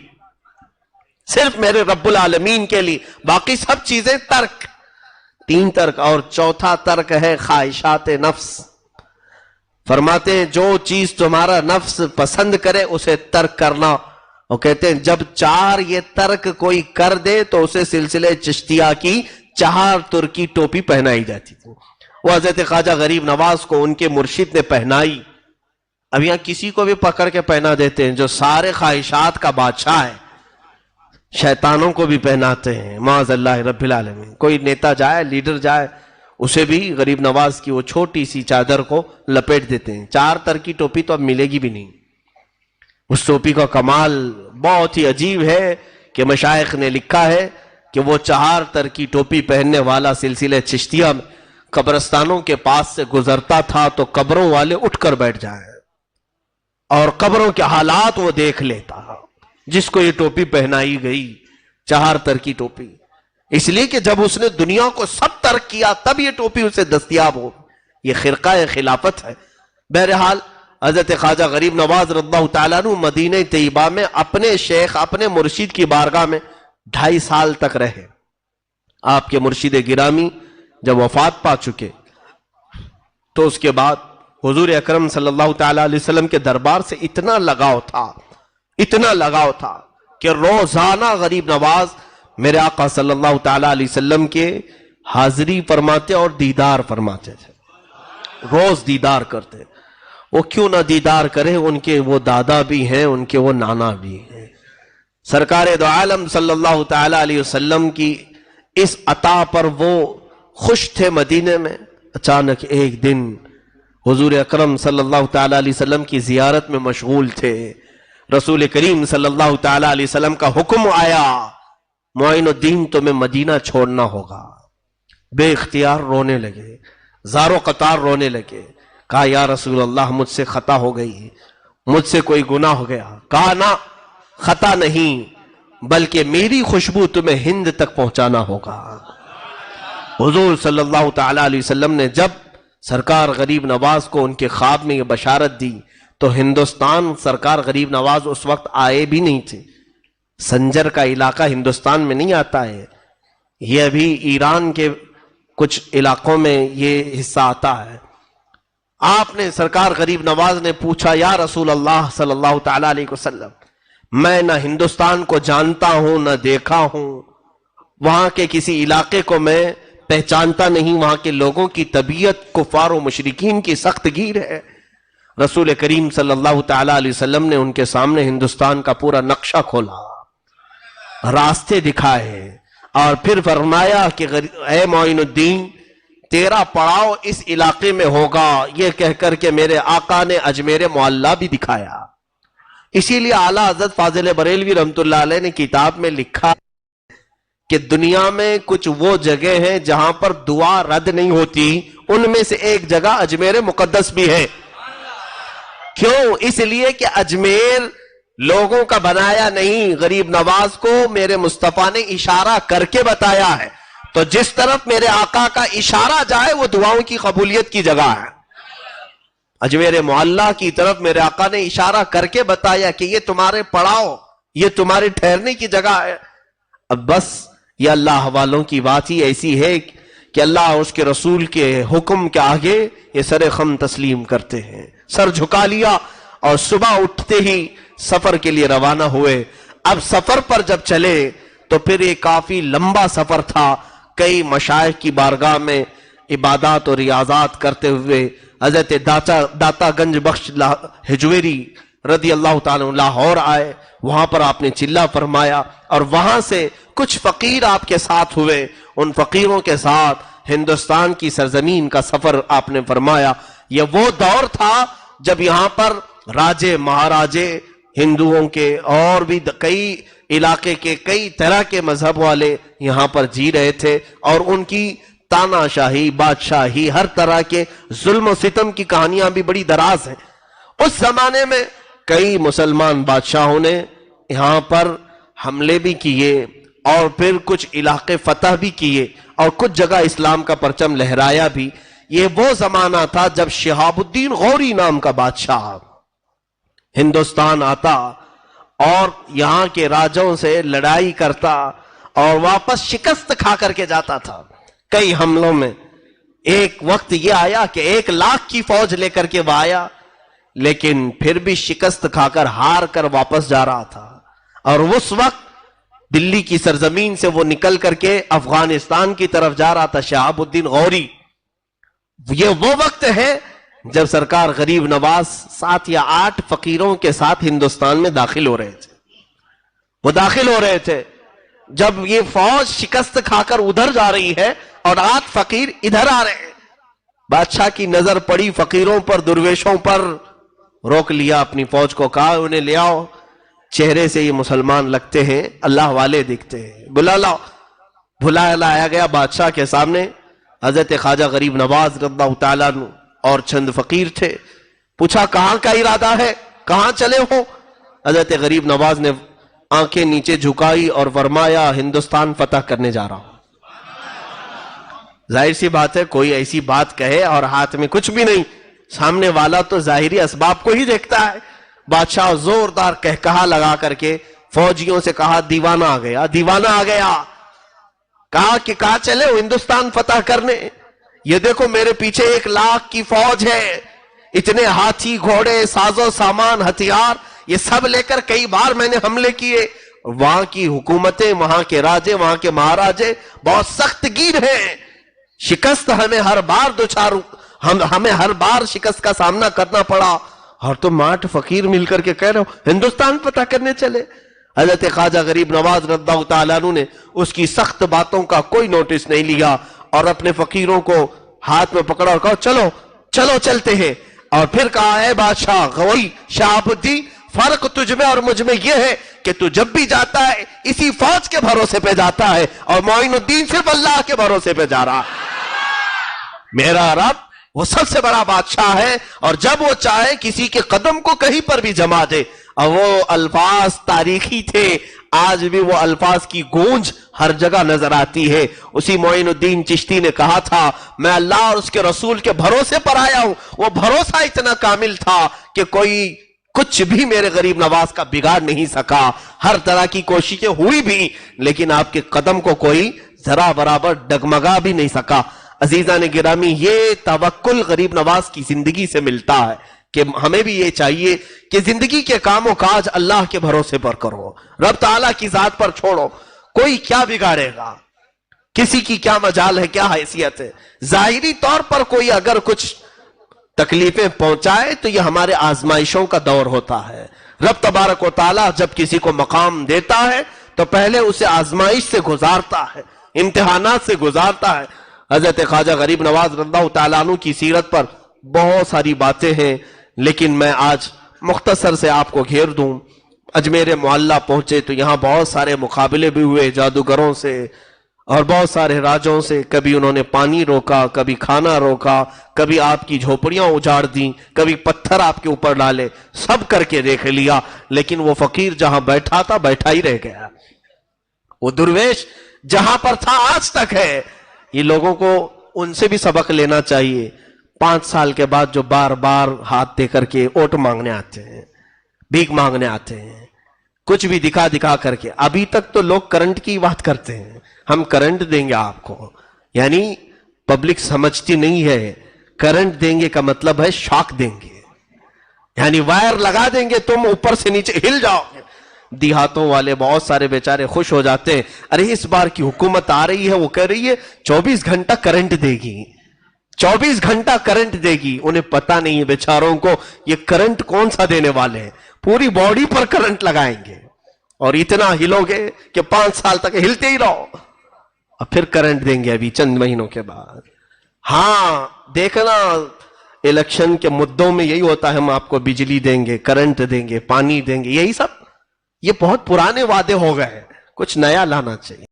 صرف میرے رب العالمین کے لیے، باقی سب چیزیں ترک۔ 3 ترک۔ اور چوتھا ترک ہے خواہشات نفس۔ فرماتے ہیں جو چیز تمہارا نفس پسند کرے اسے ترک کرنا، اور کہتے ہیں جب 4 یہ ترک کوئی کر دے تو اسے سلسلے چشتیہ کی 4 ترکی ٹوپی پہنائی جاتی تھی. وہ حضرت خواجہ غریب نواز کو ان کے مرشد نے پہنائی. اب یہاں کسی کو بھی پکڑ کے پہنا دیتے ہیں جو سارے خواہشات کا بادشاہ ہے, شیطانوں کو بھی پہناتے ہیں معاذ اللہ رب العالمین. کوئی نیتا جائے, لیڈر جائے, اسے بھی غریب نواز کی وہ چھوٹی سی چادر کو لپیٹ دیتے ہیں. 4 تر کی ٹوپی تو اب ملے گی بھی نہیں. اس ٹوپی کا کمال بہت ہی عجیب ہے کہ مشائخ نے لکھا ہے کہ وہ 4 تر کی ٹوپی پہننے والا سلسلہ چشتیہ قبرستانوں کے پاس سے گزرتا تھا تو قبروں والے اٹھ کر بیٹھ جائیں اور قبروں کے حالات وہ دیکھ لیتا جس کو یہ ٹوپی پہنائی گئی 4 تر کی ٹوپی. اس لیے کہ جب اس نے دنیا کو سب ترک کیا تب یہ ٹوپی اسے دستیاب ہو. یہ خرقہ خلافت ہے. بہرحال حضرت خواجہ غریب نواز رضی اللہ تعالیٰ عنہ مدینہ طیبہ میں اپنے شیخ اپنے مرشد کی بارگاہ میں 2.5 سال تک رہے. آپ کے مرشد گرامی جب وفات پا چکے تو اس کے بعد حضور اکرم صلی اللہ تعالیٰ علیہ وسلم کے دربار سے اتنا لگاؤ تھا کہ روزانہ غریب نواز میرے آقا صلی اللہ تعالیٰ علیہ وسلم کے حاضری فرماتے اور دیدار فرماتے تھے. روز دیدار کرتے. وہ کیوں نہ دیدار کرے, ان کے وہ دادا بھی ہیں, ان کے وہ نانا بھی ہیں. سرکار دو عالم صلی اللہ تعالیٰ علیہ وسلم کی اس عطا پر وہ خوش تھے. مدینے میں اچانک ایک دن حضور اکرم صلی اللہ تعالیٰ علیہ وسلم کی زیارت میں مشغول تھے. رسول کریم صلی اللہ تعالیٰ علیہ وسلم کا حکم آیا, معین الدین تمہیں مدینہ چھوڑنا ہوگا. بے اختیار رونے لگے, زار و قطار رونے لگے. کہا یا رسول اللہ مجھ سے خطا ہو گئی, مجھ سے کوئی گناہ ہو گیا. کہا نہ, خطا نہیں, بلکہ میری خوشبو تمہیں ہند تک پہنچانا ہوگا. حضور صلی اللہ تعالیٰ علیہ وسلم نے جب سرکار غریب نواز کو ان کے خواب میں یہ بشارت دی تو ہندوستان سرکار غریب نواز اس وقت آئے بھی نہیں تھے. سنجر کا علاقہ ہندوستان میں نہیں آتا ہے, یہ ابھی ایران کے کچھ علاقوں میں یہ حصہ آتا ہے. آپ نے سرکار غریب نواز نے پوچھا یا رسول اللہ صلی اللہ تعالیٰ علیہ وسلم, میں نہ ہندوستان کو جانتا ہوں نہ دیکھا ہوں, وہاں کے کسی علاقے کو میں پہچانتا نہیں, وہاں کے لوگوں کی طبیعت کفار و مشرکین کی سخت گیر ہے. رسول کریم صلی اللہ تعالیٰ علیہ وسلم نے ان کے سامنے ہندوستان کا پورا نقشہ کھولا, راستے دکھائے اور پھر فرمایا کہ اے معین الدین تیرا پڑاؤ اس علاقے میں ہوگا. یہ کہہ کر کے میرے آقا نے اجمیر معلیٰ بھی دکھایا. اسی لیے اعلیٰ حضرت فاضل بریلوی رحمت اللہ علیہ نے کتاب میں لکھا کہ دنیا میں کچھ وہ جگہ ہیں جہاں پر دعا رد نہیں ہوتی, ان میں سے ایک جگہ اجمیر مقدس بھی ہے. کیوں؟ اس لیے کہ اجمیر لوگوں کا بنایا نہیں, غریب نواز کو میرے مصطفیٰ نے اشارہ کر کے بتایا ہے. تو جس طرف میرے آقا کا اشارہ جائے وہ دعاؤں کی قبولیت کی جگہ ہے. اجمیر معلیٰ کی طرف میرے آقا نے اشارہ کر کے بتایا کہ یہ تمہارے پڑاؤ, یہ تمہارے ٹھہرنے کی جگہ ہے. اب بس یہ اللہ والوں کی بات ہی ایسی ہے کہ اللہ اس کے رسول کے حکم کے آگے یہ سر خم تسلیم کرتے ہیں. سر جھکا لیا اور صبح اٹھتے ہی سفر کے لیے روانہ ہوئے. اب سفر پر جب چلے تو پھر یہ کافی لمبا سفر تھا. کئی مشائخ کی بارگاہ میں عبادات اور ریاضات کرتے ہوئے حضرت داتا گنج بخش ہجویری رضی اللہ تعالیٰ لاہور آئے. وہاں پر آپ نے چلہ فرمایا اور وہاں سے کچھ فقیر آپ کے ساتھ ہوئے. ان فقیروں کے ساتھ ہندوستان کی سرزمین کا سفر آپ نے فرمایا. یہ وہ دور تھا جب یہاں پر راجے مہاراجے ہندوؤں کے اور بھی کئی علاقے کے کئی طرح کے مذہب والے یہاں پر جی رہے تھے, اور ان کی تانا شاہی, بادشاہی, ہر طرح کے ظلم و ستم کی کہانیاں بھی بڑی دراز ہیں. اس زمانے میں کئی مسلمان بادشاہوں نے یہاں پر حملے بھی کیے اور پھر کچھ علاقے فتح بھی کیے اور کچھ جگہ اسلام کا پرچم لہرایا بھی. یہ وہ زمانہ تھا جب شہاب الدین غوری نام کا بادشاہ ہندوستان آتا اور یہاں کے راجوں سے لڑائی کرتا اور واپس شکست کھا کر کے جاتا تھا. کئی حملوں میں ایک وقت یہ آیا کہ 1,00,000 کی فوج لے کر کے وہ آیا, لیکن پھر بھی شکست کھا کر ہار کر واپس جا رہا تھا. اور اس وقت دلی کی سرزمین سے وہ نکل کر کے افغانستان کی طرف جا رہا تھا شہاب الدین غوری. یہ وہ وقت ہے جب سرکار غریب نواز 7 یا 8 فقیروں کے ساتھ ہندوستان میں داخل ہو رہے تھے. وہ داخل ہو رہے تھے جب یہ فوج شکست کھا کر ادھر جا رہی ہے اور 8 فقیر ادھر آ رہے ہیں. بادشاہ کی نظر پڑی فقیروں پر، درویشوں پر، روک لیا اپنی فوج کو، کہا انہیں لے آؤ، چہرے سے یہ مسلمان لگتے ہیں، اللہ والے دکھتے ہیں، بلا لاؤ. بلایا لایا گیا بادشاہ کے سامنے. حضرت خواجہ غریب نواز رضی اللہ تعالیٰ عنہ اور چند فقیر تھے. پوچھا کہاں کا ارادہ ہے، کہاں چلے ہو؟ حضرت غریب نواز نے آنکھیں نیچے جھکائی اور فرمایا ہندوستان فتح کرنے جا رہا ہوں. ظاہر سی بات ہے کوئی ایسی بات کہے اور ہاتھ میں کچھ بھی نہیں، سامنے والا تو ظاہری اسباب کو ہی دیکھتا ہے. بادشاہ زوردار کہا لگا کر کے فوجیوں سے کہا دیوانہ آ گیا، دیوانہ آ گیا. کہا کہ کہاں چلے ہو؟ ہندوستان فتح کرنے. یہ دیکھو میرے پیچھے 1 لاکھ کی فوج ہے، اتنے ہاتھی گھوڑے ساز و سامان ہتھیار یہ سب لے کر کئی بار میں نے حملے کیے. وہاں کی حکومتیں، وہاں کے راجے، وہاں کے مہاراجے بہت سخت گیر ہیں. شکست ہمیں ہر بار شکست کا سامنا کرنا پڑا، اور تم 8 فقیر مل کر کے کہہ رہے ہو ہندوستان فتح کرنے چلے. حضرت خواجہ غریب نواز رضی اللہ تعالیٰ عنہ نے اس کی سخت باتوں کا کوئی نوٹس نہیں لیا اور اپنے فقیروں کو ہاتھ میں پکڑا اور کہا چلو چلو چلتے ہیں. اور پھر کہا ہے بادشاہ غوری شہاب الدین، فرق تجھ میں اور مجھ میں یہ ہے کہ تو جب بھی جاتا ہے اسی فوج کے بھروسے پہ جاتا ہے، اور معین الدین صرف اللہ کے بھروسے پہ جا رہا ہے. میرا رب وہ سب سے بڑا بادشاہ ہے، اور جب وہ چاہے کسی کے قدم کو کہیں پر بھی جما دے. اور وہ الفاظ تاریخی تھے، آج بھی وہ الفاظ کی گونج ہر جگہ نظر آتی ہے. اسی معین الدین چشتی نے کہا تھا میں اللہ اور اس کے رسول کے بھروسے پر آیا ہوں. وہ بھروسہ اتنا کامل تھا کہ کوئی کچھ بھی میرے غریب نواز کا بگاڑ نہیں سکا. ہر طرح کی کوششیں ہوئی بھی، لیکن آپ کے قدم کو کوئی ذرا برابر ڈگمگا بھی نہیں سکا. عزیزان گرامی، یہ توکل غریب نواز کی زندگی سے ملتا ہے کہ ہمیں بھی یہ چاہیے کہ زندگی کے کام و کاج اللہ کے بھروسے پر کرو، رب تعالیٰ کی ذات پر چھوڑو. کوئی کیا بگاڑے گا، کسی کی کیا مجال ہے، کیا حیثیت ہے. ظاہری طور پر کوئی اگر کچھ تکلیفیں پہنچائے تو یہ ہمارے آزمائشوں کا دور ہوتا ہے. رب تبارک و تعالیٰ جب کسی کو مقام دیتا ہے تو پہلے اسے آزمائش سے گزارتا ہے، امتحانات سے گزارتا ہے. حضرت خواجہ غریب نواز رضی اللہ تعالیٰ عنہ کی سیرت پر بہت ساری باتیں ہیں، لیکن میں آج مختصر سے آپ کو گھیر دوں. اجمیر معلیٰ پہنچے تو یہاں بہت سارے مقابلے بھی ہوئے جادوگروں سے اور بہت سارے راجوں سے. کبھی انہوں نے پانی روکا، کبھی کھانا روکا، کبھی آپ کی جھوپڑیاں اجاڑ دیں، کبھی پتھر آپ کے اوپر ڈالے، سب کر کے دیکھ لیا. لیکن وہ فقیر جہاں بیٹھا تھا بیٹھا ہی رہ گیا. وہ درویش جہاں پر تھا آج تک ہے. یہ لوگوں کو ان سے بھی سبق لینا چاہیے. 5 سال کے بعد جو بار بار ہاتھ دے کر کے ووٹ مانگنے آتے ہیں، بھیک مانگنے آتے ہیں، کچھ بھی دکھا دکھا کر کے. ابھی تک تو لوگ کرنٹ کی بات کرتے ہیں، ہم کرنٹ دیں گے آپ کو. یعنی پبلک سمجھتی نہیں ہے کرنٹ دیں گے کا مطلب ہے شاک دیں گے، یعنی وائر لگا دیں گے، تم اوپر سے نیچے ہل جاؤ گے. دیہاتوں والے بہت سارے بیچارے خوش ہو جاتے ہیں، ارے اس بار کی حکومت آ رہی ہے، وہ کہہ رہی ہے 24 گھنٹہ کرنٹ دے گی، 24 گھنٹہ کرنٹ دے گی. انہیں پتا نہیں ہے بیچاروں کو یہ کرنٹ کون سا دینے والے ہیں. پوری باڈی پر کرنٹ لگائیں گے اور اتنا ہلو گے کہ 5 سال تک ہلتے ہی رہو، اور پھر کرنٹ دیں گے ابھی چند مہینوں کے بعد. ہاں دیکھنا الیکشن کے مدوں میں یہی ہوتا ہے، ہم آپ کو بجلی دیں گے، کرنٹ دیں گے، پانی دیں گے. یہی سب یہ بہت پرانے وعدے ہو گئے، کچھ نیا لانا چاہیے.